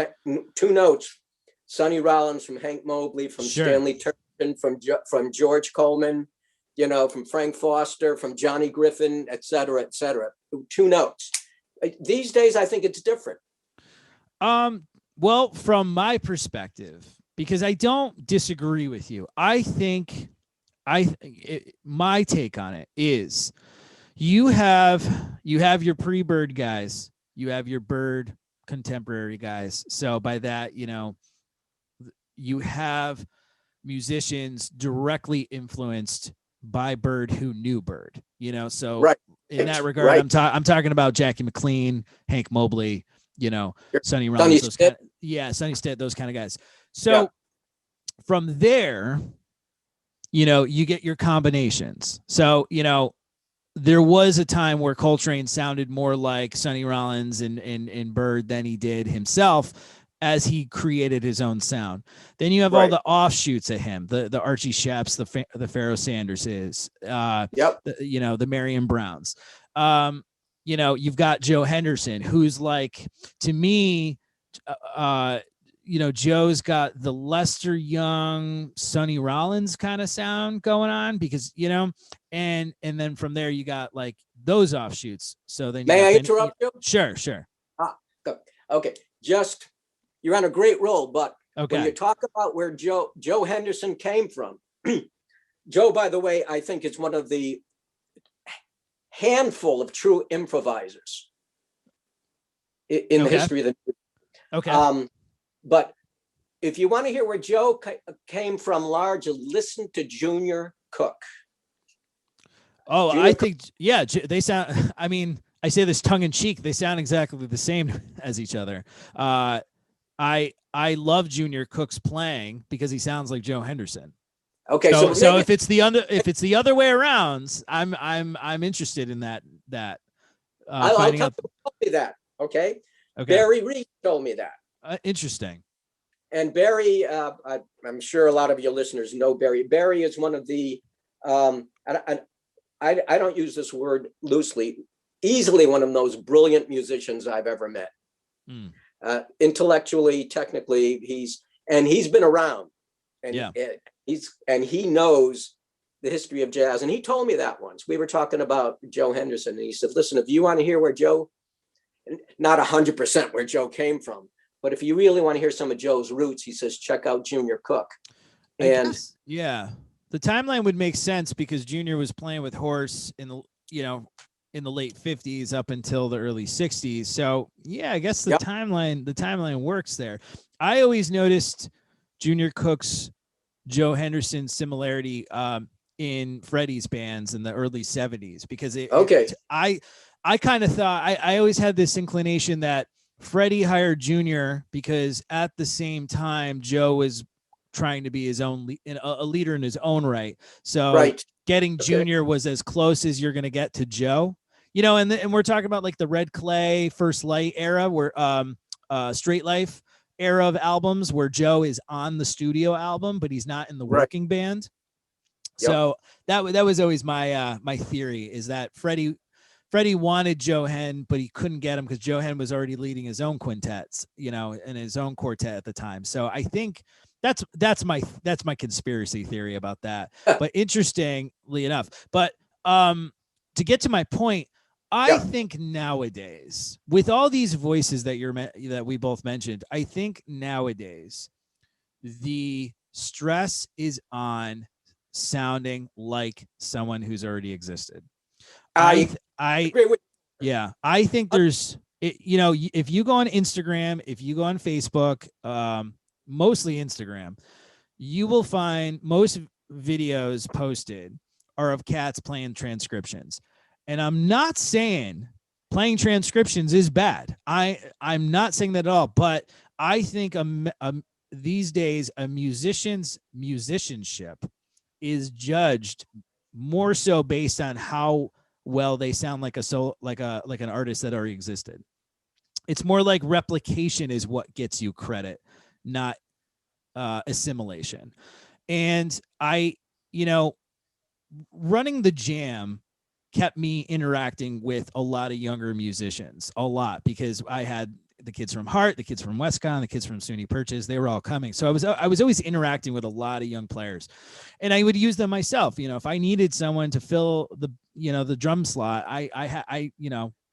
Speaker 2: two notes: Sonny Rollins from Hank Mobley, from Stanley Turpin, from George Coleman, from Frank Foster, from Johnny Griffin, et cetera, et cetera. Two notes. These days, I think it's different.
Speaker 1: Well, from my perspective, because I don't disagree with you, I think my take on it is you have your pre-Bird guys, you have your Bird contemporary guys. So by that, you have musicians directly influenced by Bird who knew Bird, so in that regard, I'm talking about Jackie McLean, Hank Mobley, Sonny Rollins, Sonny Stitt, those kind of guys. So from there, you get your combinations. So, there was a time where Coltrane sounded more like Sonny Rollins and Bird than he did himself as he created his own sound. Then you have all the offshoots of him, the Archie Shepps, the Pharoah Sanderses, the Marion Browns. You've got Joe Henderson, who's like, to me, Joe's got the Lester Young, Sonny Rollins kind of sound going on because, and then from there you got like those offshoots. So then
Speaker 2: may I interrupt you?
Speaker 1: Sure.
Speaker 2: Okay. You're on a great roll, but when you talk about where Joe Henderson came from, Joe, by the way, I think is one of the handful of true improvisers in the history of the music.
Speaker 1: Okay.
Speaker 2: But if you want to hear where Joe came from largely, listen to Junior Cook.
Speaker 1: Oh, Junior Cook. They sound, I mean, I say this tongue in cheek, they sound exactly the same as each other. I love Junior Cook's playing because he sounds like Joe Henderson.
Speaker 2: Okay,
Speaker 1: so if it's the other way around, I'm interested in that.
Speaker 2: I'll tell you that. Okay. Barry Reed told me that.
Speaker 1: Interesting.
Speaker 2: And Barry, I'm sure a lot of your listeners know Barry. Barry is one of the, I don't use this word loosely, easily one of those brilliant musicians I've ever met. Mm. Intellectually, technically, he's been around, and he knows the history of jazz. And he told me that once. We were talking about Joe Henderson, and he said, listen, if you want to hear where Joe, not 100% where Joe came from, but if you really want to hear some of Joe's roots, he says, check out Junior Cook. And
Speaker 1: the timeline would make sense because Junior was playing with Horse in the, in the late 50s up until the early 60s. So yeah, I guess the timeline works there. I always noticed Junior Cook's Joe Henderson similarity in Freddie's bands in the early 70s because I kind of thought I always had this inclination that Freddie hired Junior because at the same time Joe was trying to be his own a leader in his own right. So getting Junior was as close as you're going to get to Joe. And we're talking about like the Red Clay, First Light era, where Straight Life era of albums, where Joe is on the studio album, but he's not in the working band. So that was always my my theory, is that Freddie wanted Joe Henn, but he couldn't get him because Joe Henn was already leading his own quintets, and his own quartet at the time. So I think that's my conspiracy theory about that. But interestingly enough, to get to my point, I think nowadays, with all these voices that we both mentioned, I think nowadays the stress is on sounding like someone who's already existed. I agree with you. Yeah, I think there's, if you go on Instagram, if you go on Facebook, mostly Instagram, you will find most videos posted are of cats playing transcriptions. And I'm not saying playing transcriptions is bad. I'm not saying that at all. But I think these days a musician's musicianship is judged more so based on how well they sound like an artist that already existed. It's more like replication is what gets you credit, not assimilation. And running the Jam kept me interacting with a lot of younger musicians, because I had the kids from Hart, the kids from Westcon, the kids from SUNY Purchase, they were all coming. So I was always interacting with a lot of young players, and I would use them myself. If I needed someone to fill the drum slot, I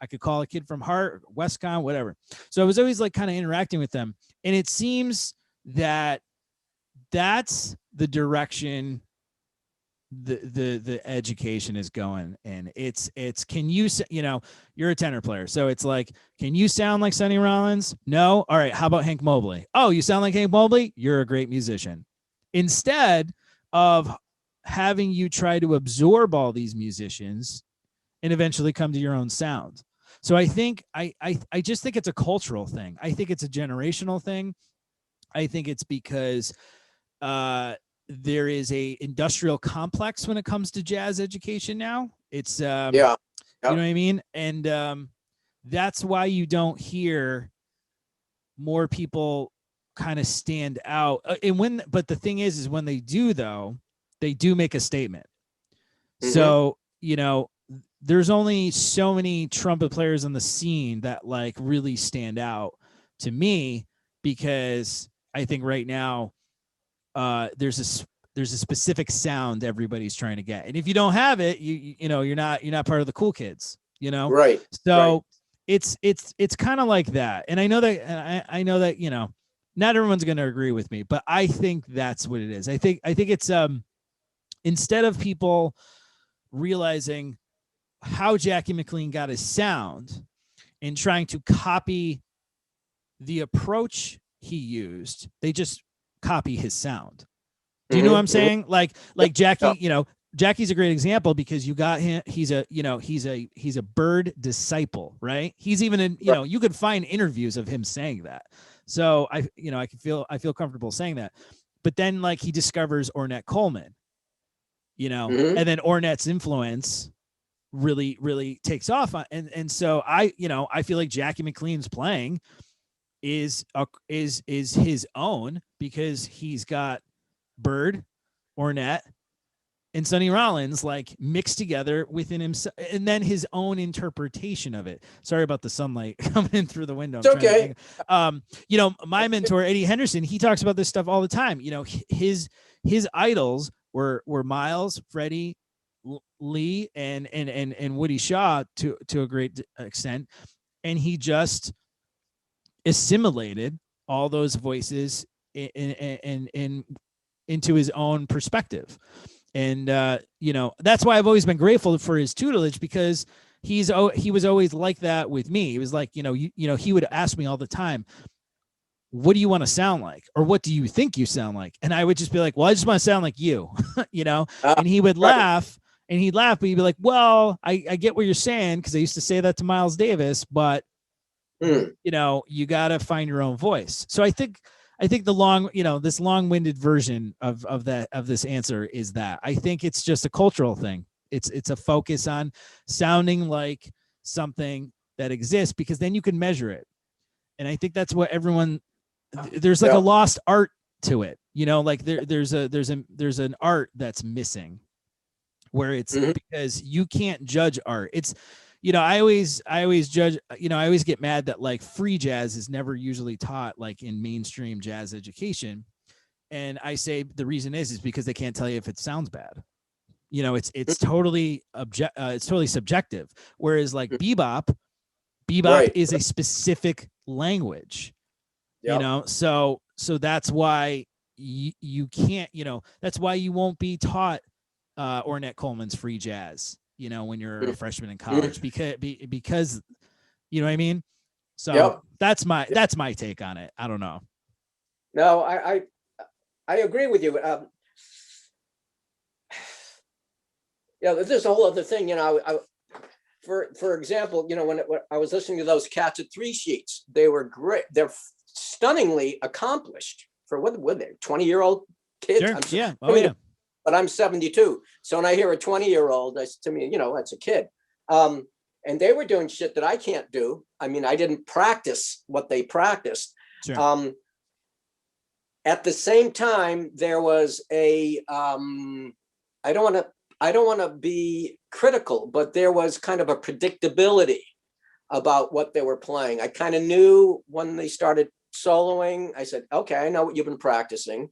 Speaker 1: could call a kid from Hart, Westcon, whatever. So I was always like kind of interacting with them. And it seems that that's the direction the education is going, and it's can you you're a tenor player, so it's like, can you sound like Sonny Rollins? No. All right, how about Hank Mobley? Oh, you sound like Hank Mobley? You're a great musician. Instead of having you try to absorb all these musicians and eventually come to your own sound. So I think I just think it's a cultural thing. I think it's a generational thing. I think it's because there is a industrial complex when it comes to jazz education now. It's you know what I mean? And that's why you don't hear more people kind of stand out. But the thing is when they do, though, they do make a statement. Mm-hmm. So, there's only so many trumpet players on the scene that like really stand out to me, because I think right now there's a specific sound everybody's trying to get, and if you don't have it, you're not part of the cool kids, right? So right. It's kind of like that, and I know that not everyone's going to agree with me, but I think that's what it is. I think it's instead of people realizing how Jackie McLean got his sound and trying to copy the approach he used, they just copy his sound. Do you know what I'm saying? Like Jackie, Jackie's a great example because you got him. He's a bird disciple, right? He's even you could find interviews of him saying that. So I feel comfortable saying that. But then like he discovers Ornette Coleman, and then Ornette's influence really takes off. And so I feel like Jackie McLean's playing is his own, because he's got Bird, Ornette, and Sonny Rollins like mixed together within himself, and then his own interpretation of it. Sorry about the sunlight coming in through the window.
Speaker 2: It's okay.
Speaker 1: You know, my mentor Eddie Henderson, he talks about this stuff all the time. You know, his idols were Miles, Freddie, Lee, and Woody Shaw to a great extent, and he just assimilated all those voices in into his own perspective. And you know, that's why I've always been grateful for his tutelage, because he was always like that with me. He was like, you know, he would ask me all the time, what do you want to sound like? Or what do you think you sound like? And I would just be like, well, I just want to sound like you, you know? And he would laugh, and he'd laugh, but he'd be like, well, I get what you're saying, because I used to say that to Miles Davis, but you know, you got to find your own voice. So I think the this long-winded version of this answer is that I think it's just a cultural thing. It's a focus on sounding like something that exists, because then you can measure it. And I think that's what there's like a lost art to it, you know, like there's an art that's missing, where it's because you can't judge art. It's, you know, I always judge, you know, I always get mad that like free jazz is never usually taught like in mainstream jazz education. And I say the reason is because they can't tell you if it sounds bad. You know, it's totally it's totally subjective. Whereas like bebop is a specific language, you know? So that's why you can't, you know, that's why you won't be taught Ornette Coleman's free jazz, you know, when you're a freshman in college, because you know what I mean? So that's my take on it. I don't know.
Speaker 2: No, I agree with you. Yeah, there's a whole other thing, you know, for example, you know, when I was listening to those Cats at Three Sheets, they were great. They're stunningly accomplished for what were they, 20-year-old kids?
Speaker 1: Sure. Yeah.
Speaker 2: But I'm 72. So when I hear a 20-year-old, to me, you know, that's a kid. And they were doing shit that I can't do. I mean, I didn't practice what they practiced. Sure. At the same time, there was I don't want to be critical, but there was kind of a predictability about what they were playing. I kind of knew when they started soloing. I said, okay, I know what you've been practicing.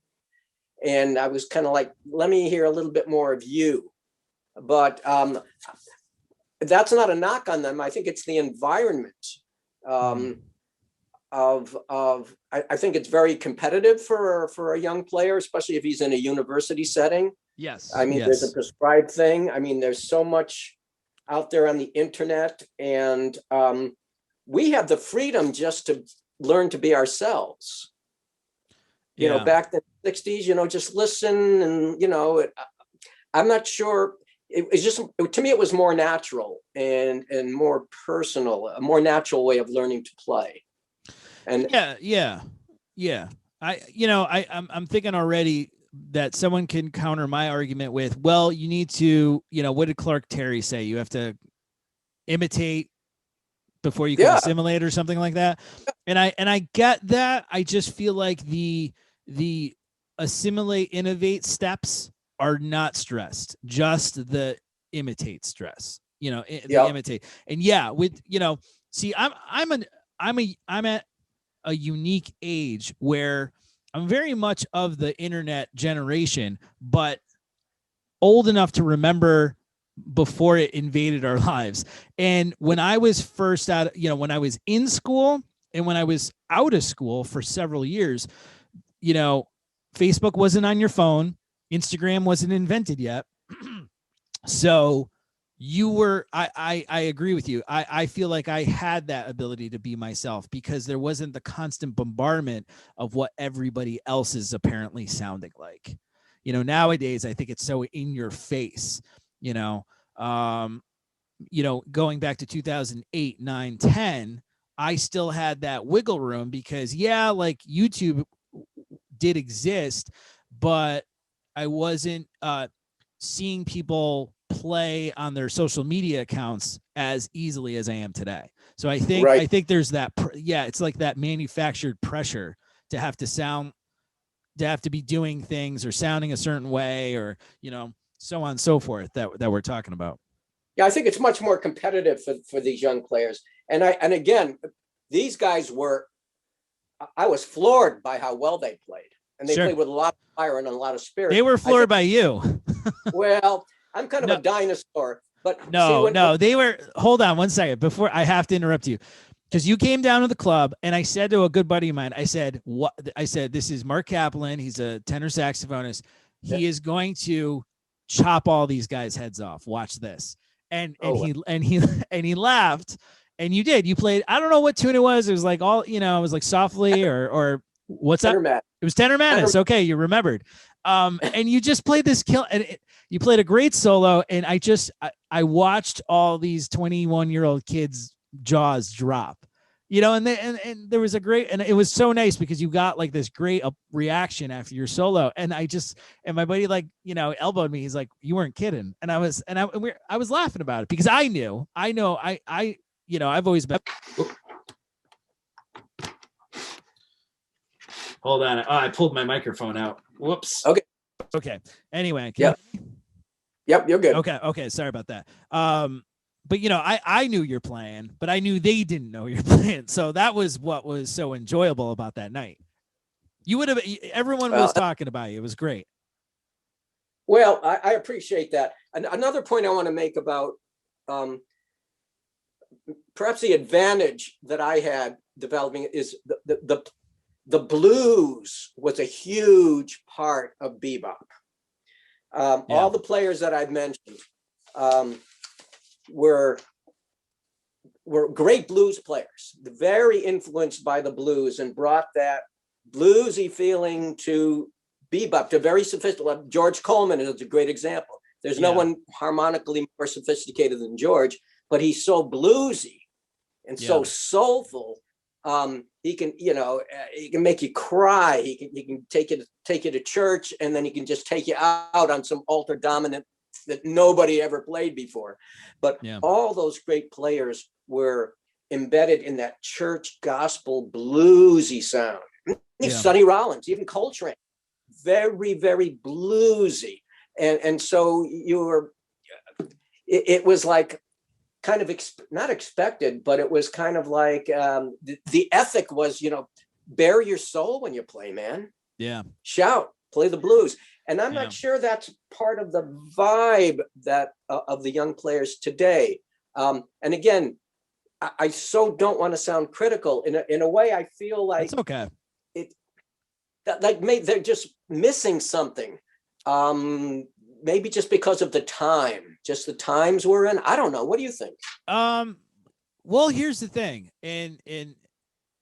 Speaker 2: And I was kind of like, let me hear a little bit more of you. But that's not a knock on them. I think it's the environment I think it's very competitive for a young player, especially if he's in a university setting.
Speaker 1: Yes.
Speaker 2: I mean, there's a prescribed thing. I mean, there's so much out there on the internet, and we have the freedom just to learn to be ourselves. You know, back in the 60s, you know, just listen, and, you know, I'm not sure. It's just, to me, it was more natural and more personal, a more natural way of learning to play. And
Speaker 1: yeah. I'm thinking already that someone can counter my argument with, well, you need to, you know, what did Clark Terry say? You have to imitate before you can assimilate, or something like that. And I get that. I just feel like the assimilate, innovate steps are not stressed, just the imitate stress, you know, the imitate. And with, you know, see, I'm at a unique age where I'm very much of the internet generation, but old enough to remember before it invaded our lives. And when I was first out, you know, when I was in school and when I was out of school for several years, you know, Facebook wasn't on your phone. Instagram wasn't invented yet. So I agree with you. I feel like I had that ability to be myself because there wasn't the constant bombardment of what everybody else is apparently sounding like. You know, nowadays, I think it's so in your face, you know, going back to 2008, 9, 10, I still had that wiggle room because like YouTube did exist, but I wasn't seeing people play on their social media accounts as easily as I am today. So I think there's that. It's like that manufactured pressure to have to sound, to have to be doing things or sounding a certain way, or, you know, so on and so forth that we're talking about.
Speaker 2: Yeah, I think it's much more competitive for these young players. And again, these guys I was floored by how well they played. And they played with a lot of fire and a lot of spirit.
Speaker 1: They were floored by you.
Speaker 2: Well, I'm kind of a dinosaur, but
Speaker 1: they were. Hold on one second before I have to interrupt you, because you came down to the club and I said to a good buddy of mine, I said, this is Mark Kaplan. He's a tenor saxophonist. He is going to chop all these guys' heads off. Watch this. And he laughed. And you did. You played, I don't know what tune it was. It was like all, you know, it was like Softly or what's that? It was Tenor Madness. Okay, you remembered. And you just played this you played a great solo. And I watched all these 21-year-old kids' jaws drop, you know, and there was and it was so nice because you got like this great reaction after your solo. And and my buddy, like, you know, elbowed me. He's like, you weren't kidding. And I was laughing about it because I know, you know, I've always been. Hold on. Oh, I pulled my microphone out. Whoops. Okay. Anyway.
Speaker 2: Yep, you're good.
Speaker 1: Okay. Sorry about that. But you know, I knew you're playing, but I knew they didn't know you're playing. So that was what was so enjoyable about that night. Everyone was talking about you. It was great.
Speaker 2: Well, I appreciate that. And another point I want to make about perhaps the advantage that I had developing is the blues was a huge part of bebop. All the players that I've mentioned were great blues players, very influenced by the blues, and brought that bluesy feeling to bebop, to very sophisticated. George Coleman is a great example. There's no one harmonically more sophisticated than George, but he's so bluesy and so soulful. He can, you know, he can make you cry. He can take you to church, and then he can just take you out on some alto dominant that nobody ever played before. But all those great players were embedded in that church gospel bluesy sound. Sonny Rollins, even Coltrane, very, very bluesy. And so it was like kind of not expected, but it was kind of like the ethic was, you know, bare your soul when you play, man. Yeah. Shout, play the blues. And I'm not sure that's part of the vibe that of the young players today. And again, I so don't want to sound critical. In a way, I feel like
Speaker 1: it's okay.
Speaker 2: They're just missing something. Maybe just because of the times we're in. I don't know. What do you think?
Speaker 1: Well, here's the thing, and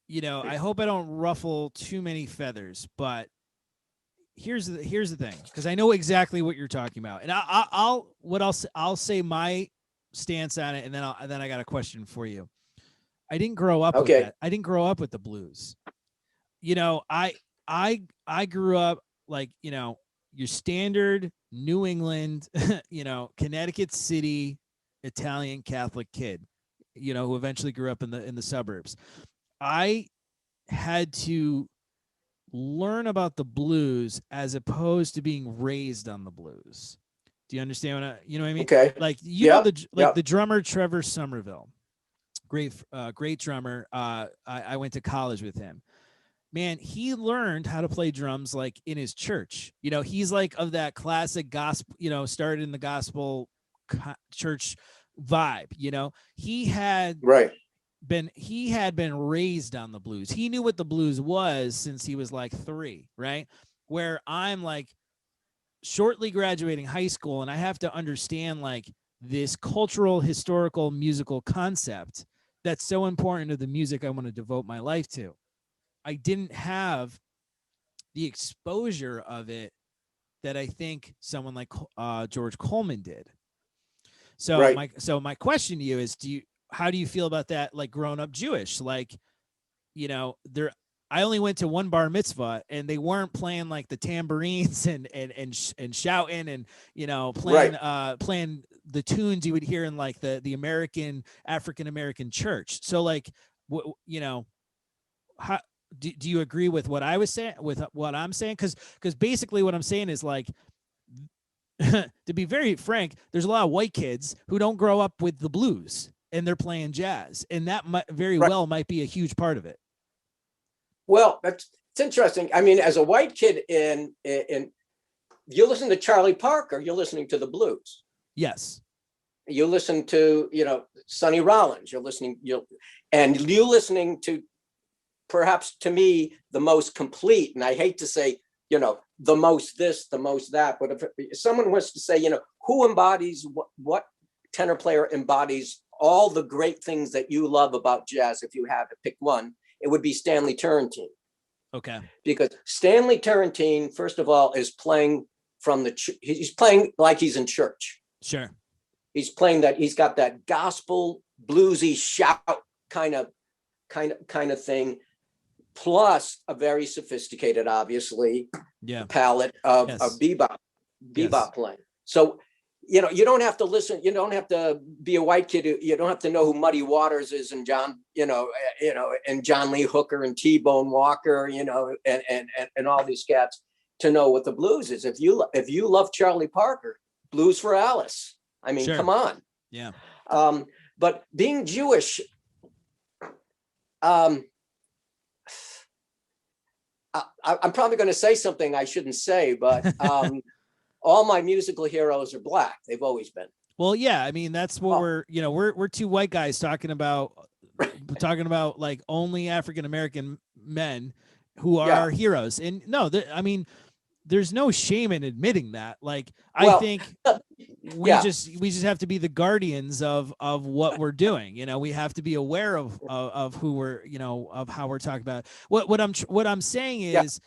Speaker 1: you know, I hope I don't ruffle too many feathers, but here's the thing, because I know exactly what you're talking about, and I'll say my stance on it, and then I got a question for you. I didn't grow up with that. I didn't grow up with the blues. You know, I grew up like, you know, your standard New England, you know, Connecticut City Italian Catholic kid, you know, who eventually grew up in the suburbs. I had to learn about the blues as opposed to being raised on the blues. Do you understand you know what I mean?
Speaker 2: Okay.
Speaker 1: Like, you know, the drummer Trevor Somerville, great drummer. I went to college with him. Man, he learned how to play drums like in his church. You know, he's like of that classic gospel, you know, started in the gospel church vibe. You know, he had been raised on the blues. He knew what the blues was since he was like 3, right? Where I'm like shortly graduating high school, and I have to understand like this cultural, historical, musical concept that's so important to the music I want to devote my life to. I didn't have the exposure of it that I think someone like George Coleman did. So my question to you is, how do you feel about that? Like, grown up Jewish, like, you know, I only went to one bar mitzvah, and they weren't playing like the tambourines and shouting and, you know, playing playing the tunes you would hear in like the African American church. So like, you know, how do you agree with what I was saying, with what I'm saying? Because basically what I'm saying is like, to be very frank, there's a lot of white kids who don't grow up with the blues and they're playing jazz, and that might very well might be a huge part of it.
Speaker 2: Well, it's interesting. I mean, as a white kid in you listen to Charlie Parker, you're listening to the blues.
Speaker 1: Yes.
Speaker 2: You listen to, you know, Sonny Rollins, you're listening to, perhaps to me, the most complete, and I hate to say, you know, the most this, the most that, but if someone was to say, you know, who embodies what tenor player embodies all the great things that you love about jazz, if you had to pick one, it would be Stanley Turrentine.
Speaker 1: Okay.
Speaker 2: Because Stanley Turrentine, first of all, is playing he's playing like he's in church.
Speaker 1: Sure.
Speaker 2: He's playing that, he's got that gospel bluesy shout kind of thing, plus a very sophisticated, obviously, palette of bebop playing. So, you know, you don't have to listen, you don't have to be a white kid, you don't have to know who Muddy Waters is and and John Lee Hooker and T-Bone Walker, you know, and all these cats to know what the blues is. If you love Charlie Parker, Blues for Alice. I mean, come on.
Speaker 1: Yeah.
Speaker 2: But being Jewish, I'm probably going to say something I shouldn't say, but all my musical heroes are Black. They've always been.
Speaker 1: Well, yeah. I mean, that's what we're two white guys talking about like only African American men who are heroes. And no, I mean, there's no shame in admitting that. Like, I think we just have to be the guardians of what we're doing. You know, we have to be aware of who we're, you know, of how we're talking about. What I'm saying is,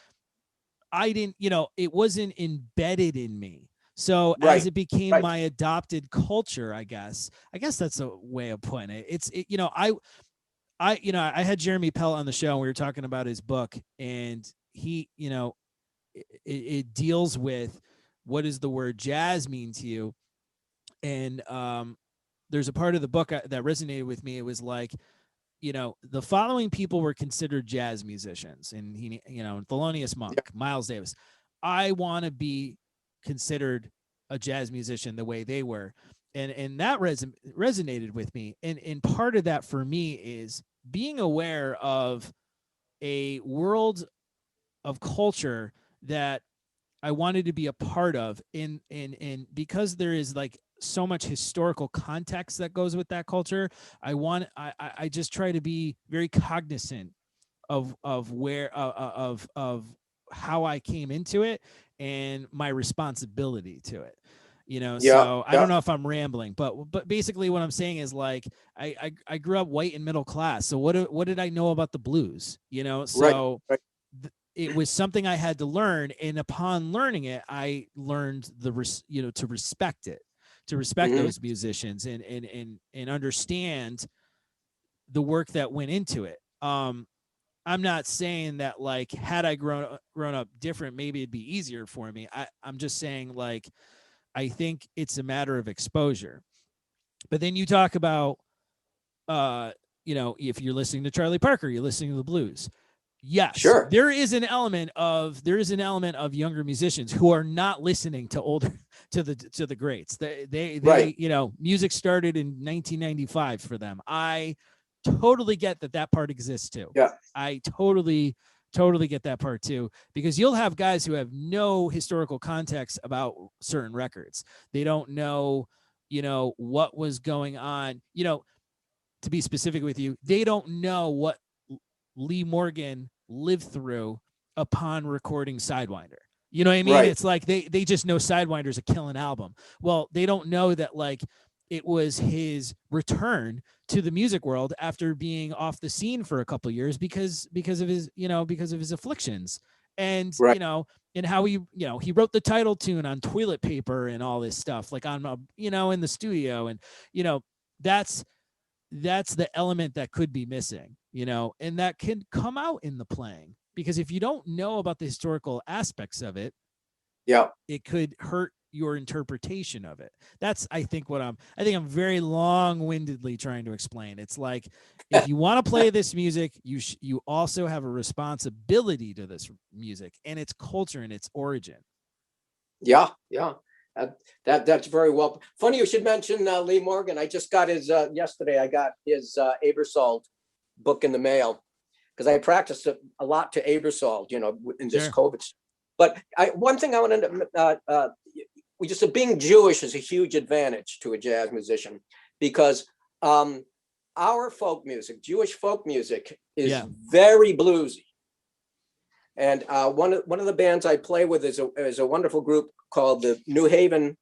Speaker 1: I didn't, you know, it wasn't embedded in me. So as it became my adopted culture, I guess that's a way of putting it. You know, I had Jeremy Pell on the show, and we were talking about his book, and he, you know, it deals with what does the word jazz mean to you. And there's a part of the book that resonated with me. It was like, you know, the following people were considered jazz musicians, and he, you know, Thelonious Monk, Miles Davis. I want to be considered a jazz musician the way they were. And that resonated with me. And part of that for me is being aware of a world of culture that I wanted to be a part of, and because there is like so much historical context that goes with that culture, I just try to be very cognizant of where of how I came into it and my responsibility to it. You know, so I don't know if I'm rambling, but basically what I'm saying is like I grew up white and middle class. So what did I know about the blues? You know, so it was something I had to learn, and upon learning it, I learned to respect it, to respect those musicians and understand the work that went into it. I'm not saying that like had I grown up different, maybe it'd be easier for me. I'm just saying like I think it's a matter of exposure. But then you talk about, you know, if you're listening to Charlie Parker, you're listening to the blues. Yes, sure. There is an element of younger musicians who are not listening to the greats. They you know, music started in 1995 for them. I totally get that part exists too. Yeah, I totally get that part too, because you'll have guys who have no historical context about certain records. They don't know, you know, what was going on. You know, to be specific with you, they don't know what Lee Morgan lived through upon recording Sidewinder. You know what I mean? Right. It's like they just know Sidewinder's a killing album. Well, they don't know that like it was his return to the music world after being off the scene for a couple of years because of his afflictions. And you know, and how he wrote the title tune on toilet paper and all this stuff, like on in the studio. And you know, that's that's the element that could be missing, and that can come out in the playing, because if you don't know about the historical aspects of it,
Speaker 2: yeah,
Speaker 1: it could hurt your interpretation of it. That's, I think I'm very long-windedly trying to explain. It's like, if you want to play this music, you also have a responsibility to this music and its culture and its origin.
Speaker 2: Yeah. That's very well. Funny you should mention Lee Morgan. I just got his yesterday. I got his Aebersold book in the mail, because I practiced a lot to Aebersold, in this
Speaker 1: Sure.
Speaker 2: COVID. But one thing I want to, being Jewish is a huge advantage to a jazz musician, because our folk music, Jewish folk music, is very bluesy. And one of the bands I play with is a wonderful group called the New Haven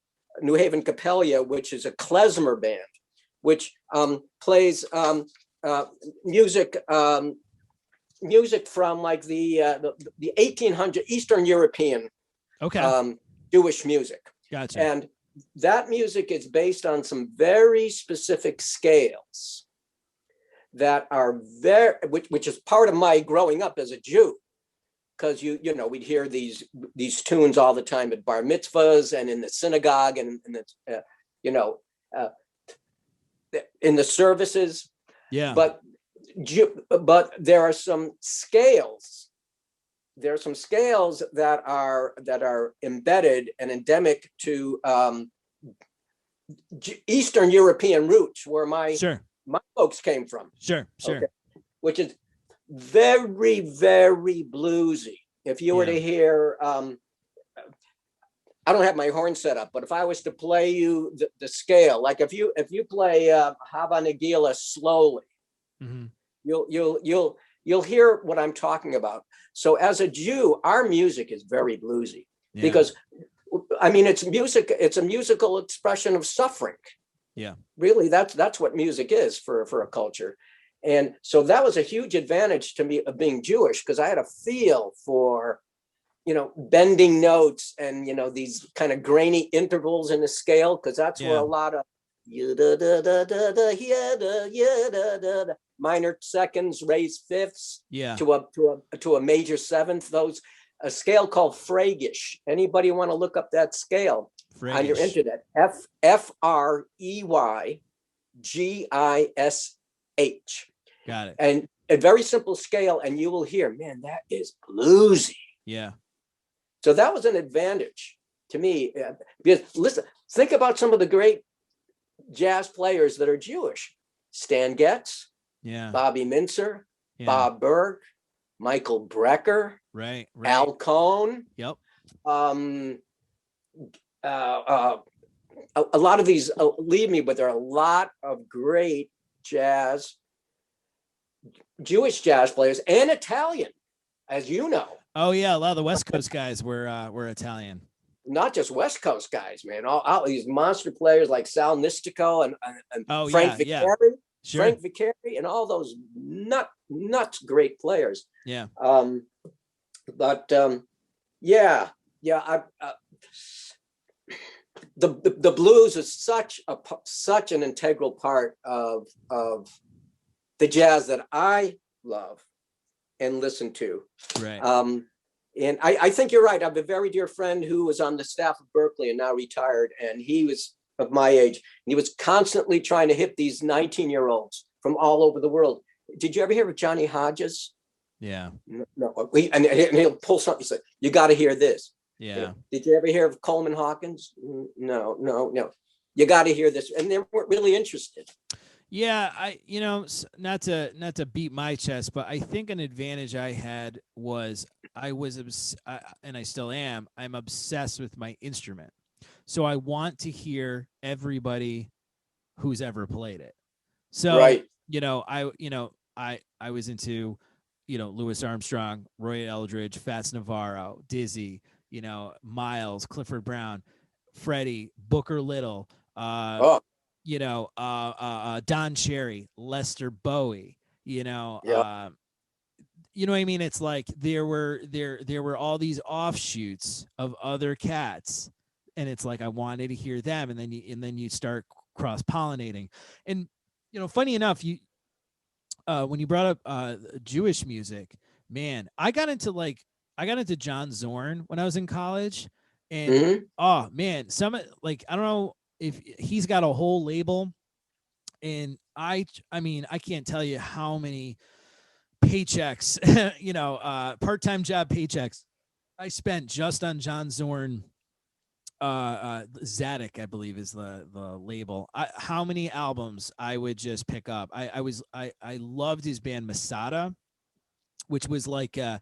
Speaker 2: Capella, which is a klezmer band, which plays music from like the 1800 Eastern European Jewish music.
Speaker 1: Gotcha.
Speaker 2: And that music is based on some very specific scales that are which is part of my growing up as a Jew. Because we'd hear these tunes all the time at bar mitzvahs and in the synagogue and in the services.
Speaker 1: Yeah.
Speaker 2: But there are some scales. There are some scales that are embedded and endemic to Eastern European roots, where my folks came from.
Speaker 1: Sure.
Speaker 2: Okay. Which is very, very bluesy. If you were to hear, I don't have my horn set up, but if I was to play you the scale, like if you play Hava Nagila slowly,
Speaker 1: mm-hmm.
Speaker 2: you'll hear what I'm talking about. So as a Jew, our music is very bluesy, because it's music. It's a musical expression of suffering.
Speaker 1: Yeah,
Speaker 2: really, that's what music is for a culture. And so that was a huge advantage to me of being Jewish, because I had a feel for, bending notes and, these kind of grainy intervals in the scale, because that's where a lot of minor seconds, raised fifths to a major seventh, a scale called Freygish. Anybody want to look up that scale on your internet? Freygish.
Speaker 1: Got it.
Speaker 2: And a very simple scale, and you will hear, man, that is bluesy.
Speaker 1: Yeah.
Speaker 2: So that was an advantage to me. Because listen, think about some of the great jazz players that are Jewish: Stan Getz, Bobby Mintzer, Bob Berg, Michael Brecker,
Speaker 1: right.
Speaker 2: Al Cohn.
Speaker 1: Yep.
Speaker 2: A lot of these leave me, but there are a lot of great Jewish jazz players, and Italian, as you know.
Speaker 1: Oh yeah, a lot of the West Coast guys were Italian.
Speaker 2: Not just West Coast guys, man. All these monster players like Sal Nistico and Frank Vicari, Frank Vicari, and all those nuts great players.
Speaker 1: Yeah.
Speaker 2: The blues is such an integral part of the jazz that I love and listen to.
Speaker 1: Right.
Speaker 2: And I think you're right. I have a very dear friend who was on the staff of Berkeley and now retired, and he was of my age. And he was constantly trying to hit these 19-year-olds from all over the world. Did you ever hear of Johnny Hodges?
Speaker 1: Yeah.
Speaker 2: No. And he'll pull something. He said, "You got to hear this."
Speaker 1: Yeah.
Speaker 2: Did you ever hear of Coleman Hawkins? No. You got to hear this. And they weren't really interested.
Speaker 1: Yeah, not to beat my chest, but I think an advantage I had was and I still am, I'm obsessed with my instrument. So I want to hear everybody who's ever played it. So, I was into, Louis Armstrong, Roy Eldridge, Fats Navarro, Dizzy, Miles, Clifford Brown, Freddie, Booker Little, Don Cherry, Lester Bowie, you know what I mean? It's like there were all these offshoots of other cats, and it's like I wanted to hear them, and then you start cross-pollinating. And funny enough, when you brought up Jewish music, man, I got into John Zorn when I was in college, and
Speaker 2: Mhm.
Speaker 1: oh man, I don't know if he's got a whole label, and I mean, I can't tell you how many paychecks, part-time job paychecks I spent just on John Zorn. Zadok, I believe, is the label. How many albums I would just pick up. I loved his band Masada, which was like they're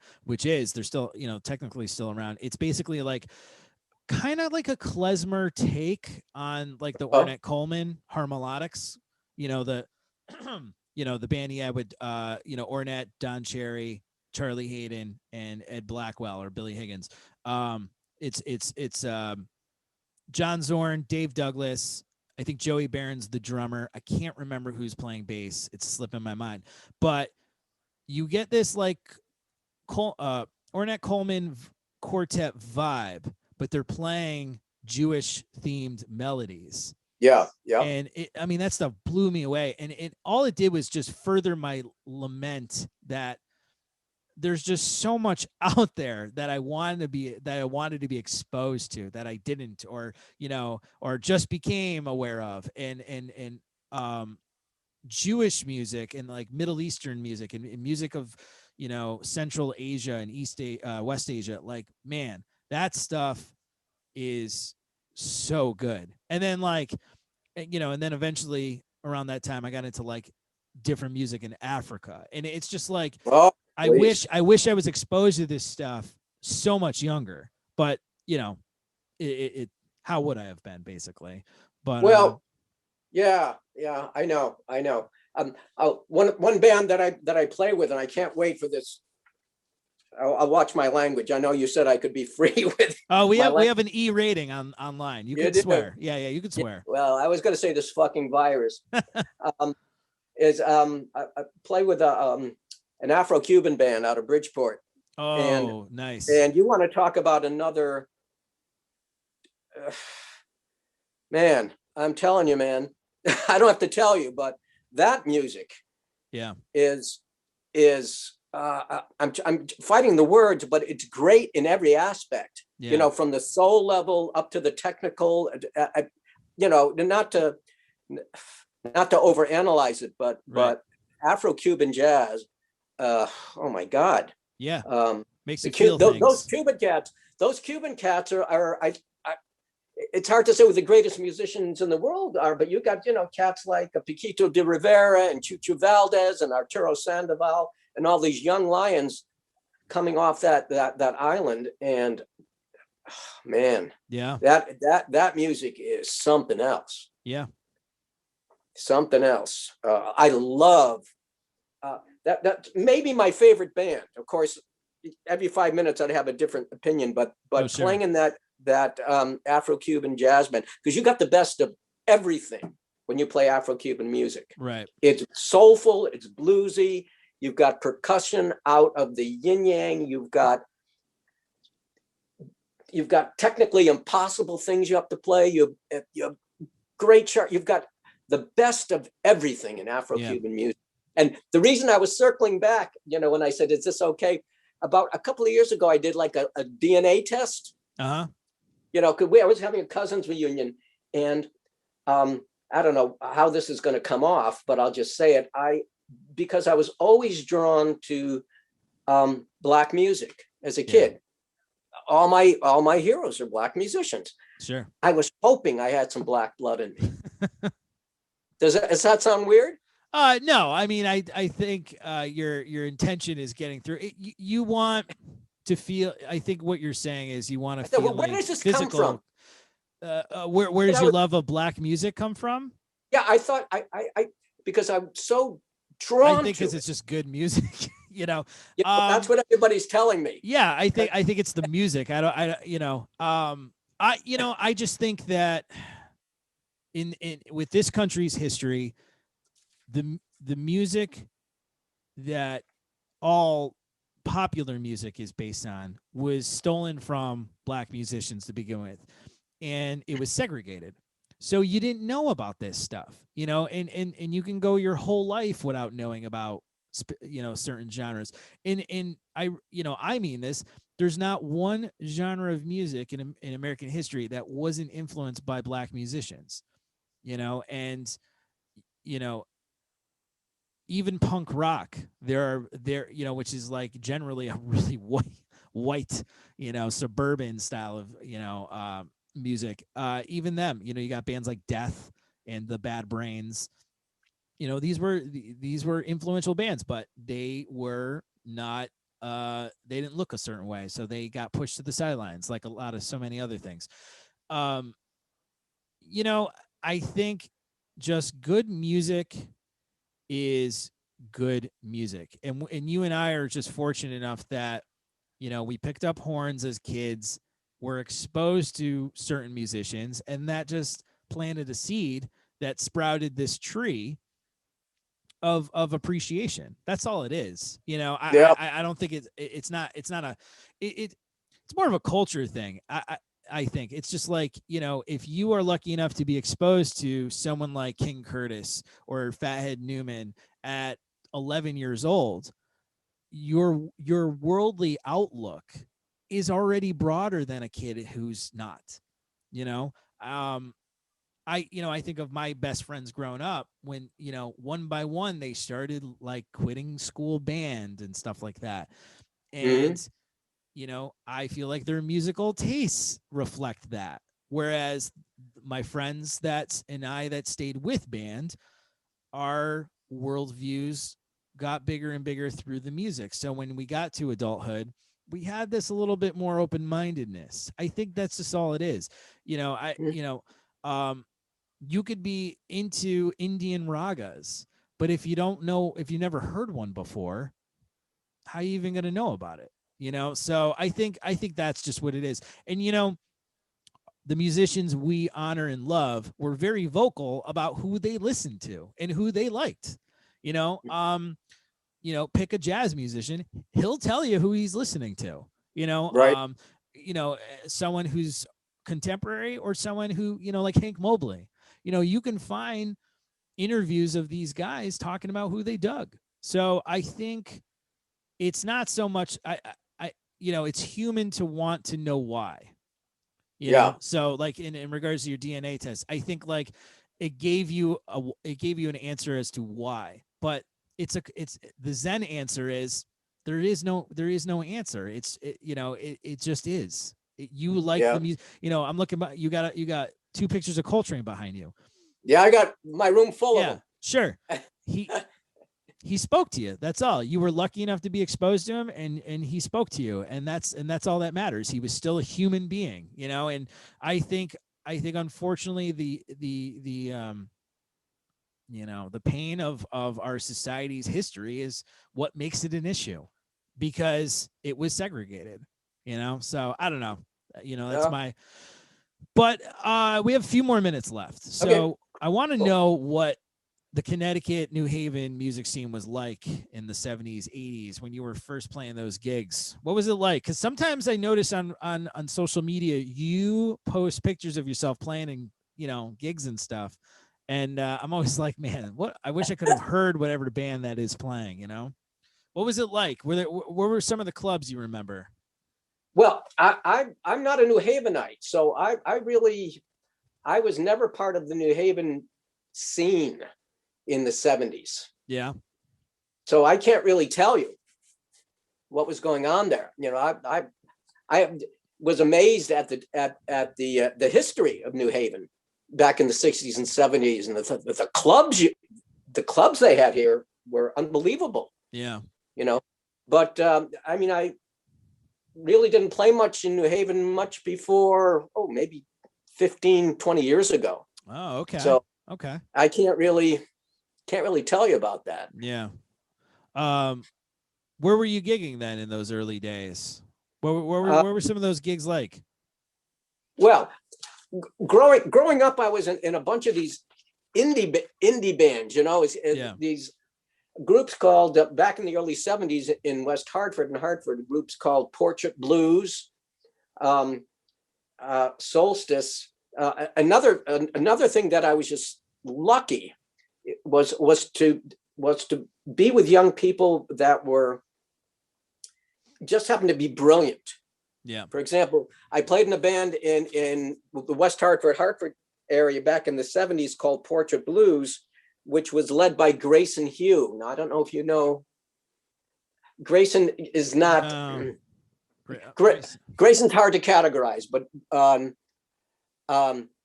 Speaker 1: still, technically still around. It's basically like kind of like a klezmer take on like the
Speaker 2: Oh,
Speaker 1: Ornette Coleman harmonics. The the band he had with Ornette, Don Cherry, Charlie Hayden, and Ed Blackwell or Billy Higgins. It's John Zorn, Dave Douglas. I think Joey Barron's the drummer. I can't remember who's playing bass. It's slipping my mind. But you get this like Ornette Coleman quartet vibe, but they're playing Jewish themed melodies.
Speaker 2: yeah, yeah.
Speaker 1: And I mean, that stuff blew me away. And all it did was just further my lament that there's just so much out there that I wanted to be exposed to that I didn't, or just became aware of. And Jewish music and like Middle Eastern music and music of Central Asia and West Asia, like, man, that stuff is so good. And then and then eventually around that time I got into like different music in Africa, and it's just like
Speaker 2: Oh,
Speaker 1: I
Speaker 2: please.
Speaker 1: wish I was exposed to this stuff so much younger, but it how would I have been, basically? But
Speaker 2: Well, yeah, yeah. I know, I know. One band that I play with, and I can't wait for this. I'll watch my language. I know you said I could be free with
Speaker 1: we
Speaker 2: my
Speaker 1: have an E rating online. You
Speaker 2: You
Speaker 1: could
Speaker 2: do.
Speaker 1: swear. Yeah, you could
Speaker 2: Yeah,
Speaker 1: swear.
Speaker 2: well, I was going to say this fucking virus. I play with an Afro-Cuban band out of Bridgeport, and
Speaker 1: Oh, nice.
Speaker 2: you want to talk about another man? I'm telling you, man. I don't have to tell you, but that music
Speaker 1: Yeah.
Speaker 2: is I'm fighting the words, but it's great in every aspect.
Speaker 1: Yeah.
Speaker 2: From the soul level up to the technical. Not to overanalyze it, but
Speaker 1: Right.
Speaker 2: Afro-Cuban jazz. Oh my God.
Speaker 1: Yeah. Makes
Speaker 2: The
Speaker 1: you feel
Speaker 2: those
Speaker 1: things.
Speaker 2: Cuban cats are it's hard to say who the greatest musicians in the world are, but you got cats like Paquito de Rivera and Chucho Valdez and Arturo Sandoval and all these young lions coming off that island. And man,
Speaker 1: Yeah.
Speaker 2: that music is something else.
Speaker 1: Yeah.
Speaker 2: Something else. I love that. Maybe my favorite band. Of course, every 5 minutes I'd have a different opinion, but
Speaker 1: Sure.
Speaker 2: playing in that Afro-Cuban jazz band, because you got the best of everything when you play Afro-Cuban music.
Speaker 1: Right.
Speaker 2: It's soulful, it's bluesy. You've got percussion out of the yin yang. You've got technically impossible things you have to play. You have great chart. You've got the best of everything in Afro-Cuban music. And the reason I was circling back, when I said, is this okay? About a couple of years ago, I did like a DNA test.
Speaker 1: Uh-huh.
Speaker 2: I was having a cousins reunion, and I don't know how this is going to come off, but I'll just say it. Because I was always drawn to Black music as a kid. All my heroes are Black musicians.
Speaker 1: Sure.
Speaker 2: I was hoping I had some Black blood in me. Does that sound weird?
Speaker 1: No, I mean, I think your intention is getting through. You want to feel. I think what you're saying is you want to feel.
Speaker 2: Well, where does this
Speaker 1: physical,
Speaker 2: come from?
Speaker 1: Where does your love of Black music come from?
Speaker 2: Yeah, I thought I because I'm so drawn.
Speaker 1: I think because it's just good music.
Speaker 2: That's what everybody's telling me.
Speaker 1: Yeah, I think it's the music. I just think that in with this country's history, the music that all popular music is based on was stolen from Black musicians to begin with, and it was segregated. So you didn't know about this stuff, you know, and you can go your whole life without knowing about, you know, certain genres. And I, you know, I mean this, there's not one genre of music in American history that wasn't influenced by Black musicians, you know, and, you know, even punk rock, there, you know, which is like generally a really white, you know, suburban style of, you know, music. Even them, you know, you got bands like Death and the Bad Brains. You know, these were influential bands, but they were not. They didn't look a certain way, so they got pushed to the sidelines, like a lot of so many other things. You know, I think just good music is good music, and you and I are just fortunate enough that, you know, we picked up horns as kids, were exposed to certain musicians, and that just planted a seed that sprouted this tree of appreciation. That's all it is. You know,
Speaker 2: Yeah.
Speaker 1: I don't think it's not a it's more of a culture thing. I think it's just like, you know, if you are lucky enough to be exposed to someone like King Curtis or Fathead Newman at 11 years old, your worldly outlook is already broader than a kid who's not, you know. I think of my best friends growing up when, you know, one by one they started like quitting school band and stuff like that. And,
Speaker 2: Mm-hmm.
Speaker 1: you know, I feel like their musical tastes reflect that. Whereas my friends that stayed with band, our worldviews got bigger and bigger through the music. So when we got to adulthood, we had this a little bit more open-mindedness. I think that's just all it is. You know, you could be into Indian ragas, but if you don't know, if you never heard one before, how are you even going to know about it? You know, so I think that's just what it is. And, you know, the musicians we honor and love were very vocal about who they listened to and who they liked. You know, pick a jazz musician, he'll tell you who he's listening to. You know,
Speaker 2: Right.
Speaker 1: someone who's contemporary or someone who, you know, like Hank Mobley. You know, you can find interviews of these guys talking about who they dug. So I think it's not so much it's human to want to know why. You
Speaker 2: Yeah.
Speaker 1: know, so like in regards to your DNA test, I think like it gave you an answer as to why, but it's the Zen answer is there is no answer. It just is. You like
Speaker 2: Yeah.
Speaker 1: the music. You know, I'm looking you got two pictures of Coltrane behind you.
Speaker 2: Yeah. I got my room full of
Speaker 1: Yeah,
Speaker 2: them.
Speaker 1: sure. He spoke to you. That's all. You were lucky enough to be exposed to him, and he spoke to you, and that's all that matters. He was still a human being, you know. And I think unfortunately the the pain of our society's history is what makes it an issue, because it was segregated, you know. So I don't know. You know, that's
Speaker 2: Yeah.
Speaker 1: my. But we have a few more minutes left, so
Speaker 2: Okay.
Speaker 1: I want to
Speaker 2: Cool.
Speaker 1: know what the Connecticut, New Haven music scene was like in the 70s, 80s when you were first playing those gigs. What was it like? Because sometimes I notice on social media, you post pictures of yourself playing in, you know, gigs and stuff. And I'm always like, man, what? I wish I could have heard whatever band that is playing, you know? What was it like? Where were some of the clubs you remember?
Speaker 2: Well, I'm not a New Havenite, so I was never part of the New Haven scene in the 70s.
Speaker 1: Yeah.
Speaker 2: So I can't really tell you what was going on there. You know, I was amazed at the history of New Haven back in the 60s and 70s, and the clubs they had here were unbelievable.
Speaker 1: Yeah.
Speaker 2: You know, but I mean, I really didn't play much in New Haven much before, maybe 15, 20 years ago.
Speaker 1: Oh, okay.
Speaker 2: So
Speaker 1: okay.
Speaker 2: I can't really tell you about that.
Speaker 1: Yeah. Where were you gigging then in those early days? Where were some of those gigs like?
Speaker 2: Well, growing up, I was in a bunch of these indie bands, you know, these groups called, back in the early 70s in West Hartford, groups called Portrait Blues, Solstice, Another thing that I was just lucky was to be with young people that were just happened to be brilliant.
Speaker 1: Yeah.
Speaker 2: For example, I played in a band in the West Hartford area back in the 70s called Portrait Blues, which was led by Grayson Hugh. Now, I don't know if you know. Grayson is not. Grayson's hard to categorize, but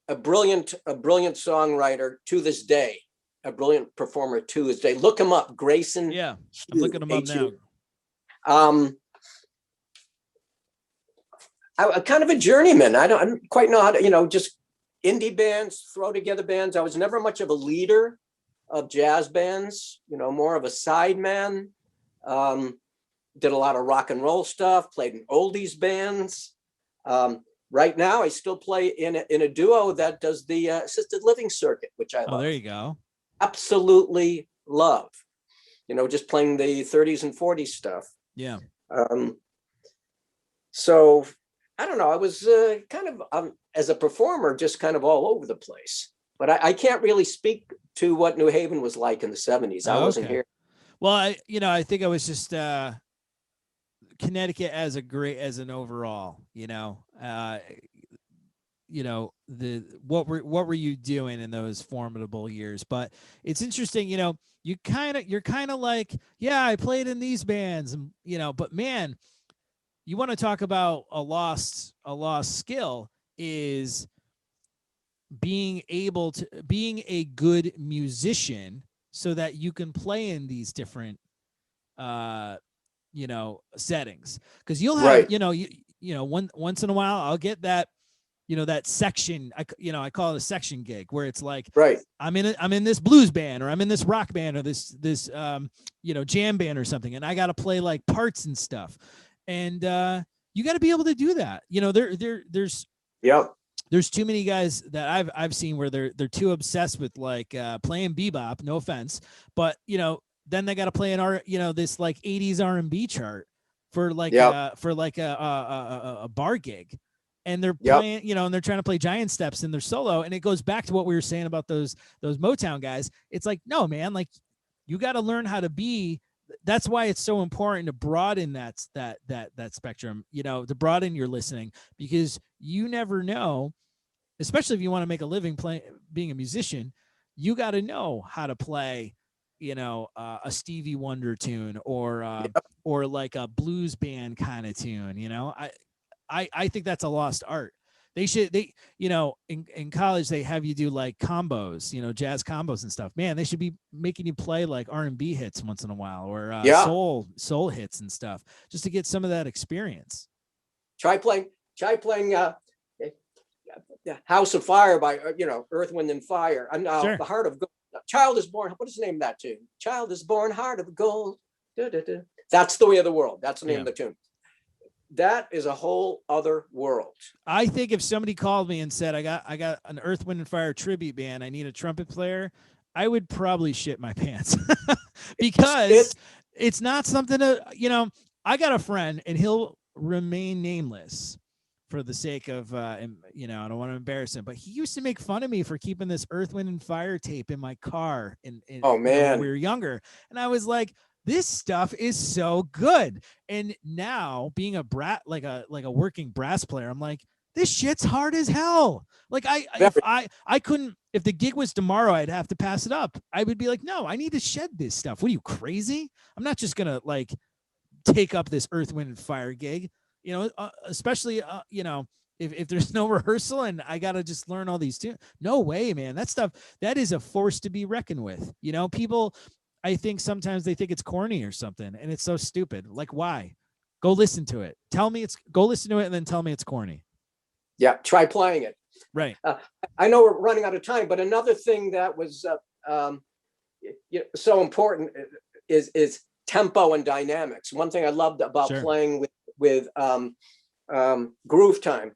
Speaker 2: a brilliant songwriter to this day, a brilliant performer to this day. Look him up, Grayson.
Speaker 1: Yeah, I'm looking him up now.
Speaker 2: I'm kind of a journeyman. I don't quite know how to, just indie bands, throw together bands. I was never much of a leader of jazz bands, more of a sideman. Did a lot of rock and roll stuff, played in oldies bands. Right now, I still play in a duo that does the assisted living circuit, which I love.
Speaker 1: Oh, there you go.
Speaker 2: Absolutely love. Just playing the 30s and 40s stuff.
Speaker 1: Yeah.
Speaker 2: So I don't know. I was kind of, as a performer, just kind of all over the place. But I can't really speak to what New Haven was like in the 70s. I wasn't here.
Speaker 1: Well, I think I was just Connecticut as an overall. What were you doing in those formidable years? But it's interesting. You're kind of like, yeah, I played in these bands, and but man. You want to talk about a lost skill is being a good musician so that you can play in these different settings, because you'll have once in a while I'll get that that section, I call it a section gig, where it's like,
Speaker 2: right,
Speaker 1: I'm in this blues band, or I'm in this rock band, or this jam band or something, and I got to play like parts and stuff. And you got to be able to do that. There's too many guys that I've seen where they're too obsessed with like playing bebop. No offense, but then they got to play this like 80s R&B chart for like a bar gig, and they're playing and they're trying to play giant steps in their solo. And it goes back to what we were saying about those Motown guys. It's like, no, man, like you got to learn how to be. That's why it's so important to broaden that spectrum, to broaden your listening, because you never know, especially if you want to make a living being a musician, you got to know how to play, a Stevie Wonder tune or like a blues band kind of tune. I think that's a lost art. In college, they have you do like combos, jazz combos and stuff. Man, they should be making you play like R&B hits once in a while, or soul hits and stuff, just to get some of that experience.
Speaker 2: Try playing House of Fire by, Earth, Wind and Fire.
Speaker 1: Sure.
Speaker 2: The Heart of Gold. Child is Born. What is the name of that tune? Child is Born, Heart of Gold. Da, da, da. That's The Way of the World. That's the name of the tune. That is a whole other world.
Speaker 1: I think if somebody called me and said, I got an Earth, Wind and Fire tribute band, I need a trumpet player, I would probably shit my pants because it's not something to, I got a friend, and he'll remain nameless for the sake of, I don't want to embarrass him, but he used to make fun of me for keeping this Earth, Wind and Fire tape in my car when we were younger. And I was like, this stuff is so good. And now, being a like a working brass player, I'm like, this shit's hard as hell. Like I couldn't, if the gig was tomorrow, I'd have to pass it up. I would be like, no, I need to shed this stuff. What are you, crazy? I'm not just going to like take up this Earth, Wind and Fire gig, especially, if there's no rehearsal and I got to just learn all these tunes. No way, man. That stuff, that is a force to be reckoned with. People, I think sometimes they think it's corny or something, and it's so stupid. Like, why? Go listen to it. Go listen to it and then tell me it's corny.
Speaker 2: Yeah, try playing it.
Speaker 1: Right.
Speaker 2: I know we're running out of time, but another thing that was so important is tempo and dynamics. One thing I loved about playing with Groove Time,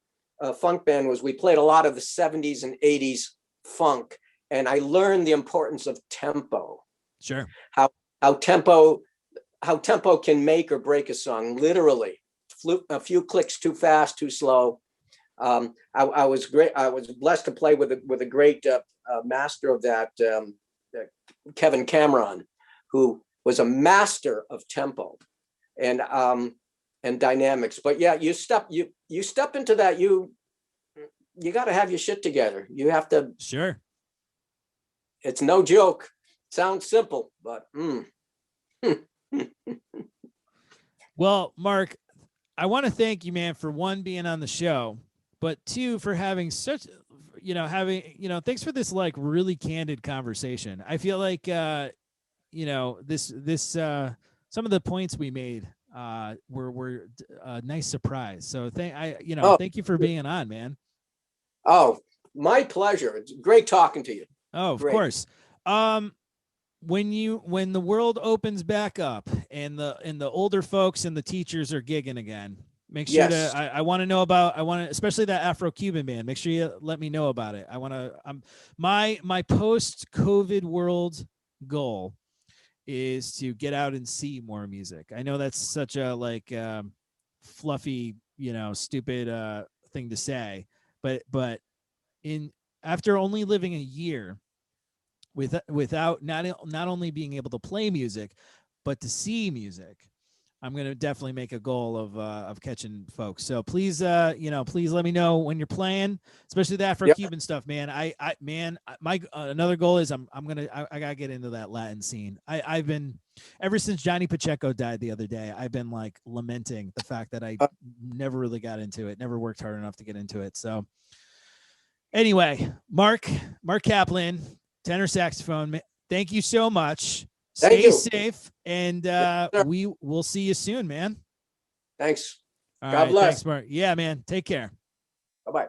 Speaker 2: funk band, was we played a lot of the 70s and 80s funk, and I learned the importance of tempo.
Speaker 1: Sure.
Speaker 2: How tempo can make or break a song, literally. A few clicks too fast, too slow. I was great. I was blessed to play with a great master of that, Kevin Cameron, who was a master of tempo and dynamics. But yeah, you step into that. You got to have your shit together. You have to.
Speaker 1: Sure.
Speaker 2: It's no joke. Sounds simple, but.
Speaker 1: Well, Mark, I want to thank you, man, for one, being on the show, but two, for having such, thanks for this like really candid conversation. I feel like, some of the points we made were a nice surprise. So thank you for being on, man.
Speaker 2: Oh, my pleasure. It's great talking to you.
Speaker 1: Oh, of course. When the world opens back up and the older folks and the teachers are gigging again, make sure I want to know about, especially that Afro-Cuban band. Make sure you let me know about it. I want to, my post-COVID world goal is to get out and see more music. I know that's such a fluffy, stupid thing to say, but after only living a year without not only being able to play music, but to see music, I'm going to definitely make a goal of catching folks. So please, please let me know when you're playing, especially the Afro-Cuban stuff, man. My another goal is I gotta get into that Latin scene. I've been, ever since Johnny Pacheco died the other day, I've been like lamenting the fact that I never really got into it, never worked hard enough to get into it. So anyway, Mark Kaplan, tenor saxophone. Thank you so much. Stay safe, and we will see you soon, man.
Speaker 2: Thanks.
Speaker 1: All
Speaker 2: God
Speaker 1: right,
Speaker 2: bless.
Speaker 1: Thanks, Mark. Yeah, man. Take care.
Speaker 2: Bye-bye.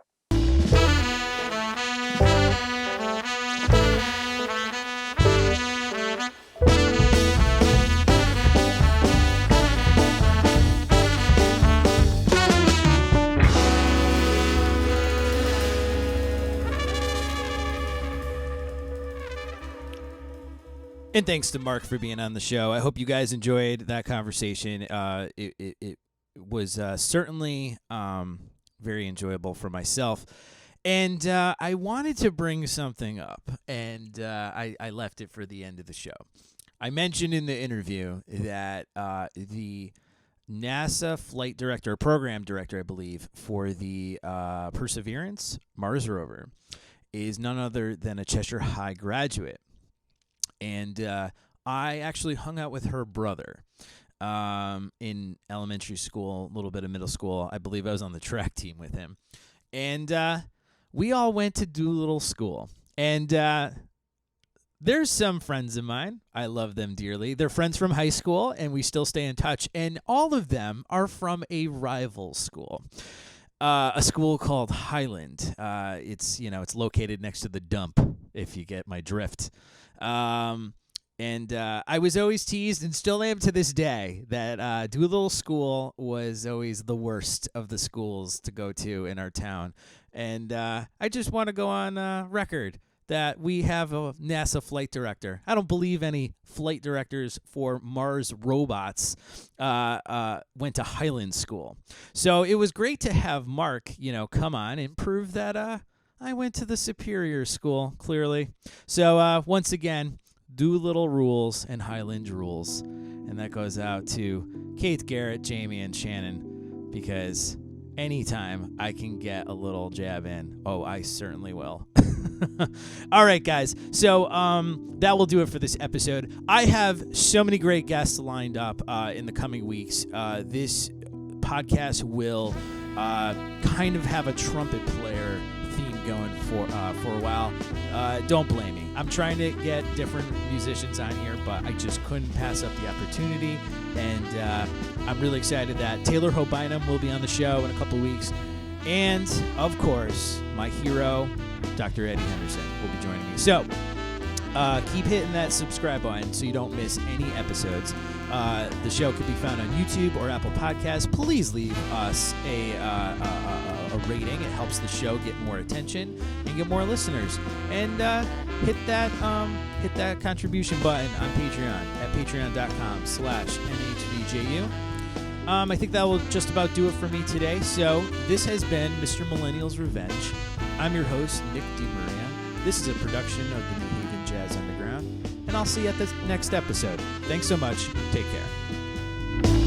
Speaker 1: And thanks to Mark for being on the show. I hope you guys enjoyed that conversation. It was certainly very enjoyable for myself. And I wanted to bring something up, and I left it for the end of the show. I mentioned in the interview that the NASA flight director, program director, I believe, for the Perseverance Mars rover is none other than a Cheshire High graduate. And I actually hung out with her brother in elementary school, a little bit of middle school. I believe I was on the track team with him. And we all went to Doolittle School. And there's some friends of mine. I love them dearly. They're friends from high school, and we still stay in touch. And all of them are from a rival school. A school called Highland. It's located next to the dump, if you get my drift. And I was always teased, and still am to this day, that Doolittle School was always the worst of the schools to go to in our town. And I just want to go on record that we have a NASA flight director. I don't believe any flight directors for Mars robots went to Highland School. So it was great to have Mark, come on and prove that I went to the superior school, clearly. So once again, Doolittle rules and Highland rules. And that goes out to Kate, Garrett, Jamie, and Shannon, because anytime I can get a little jab in, I certainly will. All right, guys. So that will do it for this episode. I have so many great guests lined up in the coming weeks. This podcast will kind of have a trumpet player theme going for a while. Don't blame me. I'm trying to get different musicians on here, but I just couldn't pass up the opportunity. And I'm really excited that Taylor Hobynum will be on the show in a couple weeks. And, of course, my hero, Dr. Eddie Henderson, will be joining me. So keep hitting that subscribe button so you don't miss any episodes. The show can be found on YouTube or Apple Podcasts. Please leave us a rating. It helps the show get more attention and get more listeners. And hit that contribution button on Patreon at patreon.com/nhvju. I think that will just about do it for me today. So this has been Mr. Millennial's Revenge. I'm your host, Nick DeMaria. This is a production of the New Haven Jazz Underground, and I'll see you at the next episode. Thanks so much. Take care.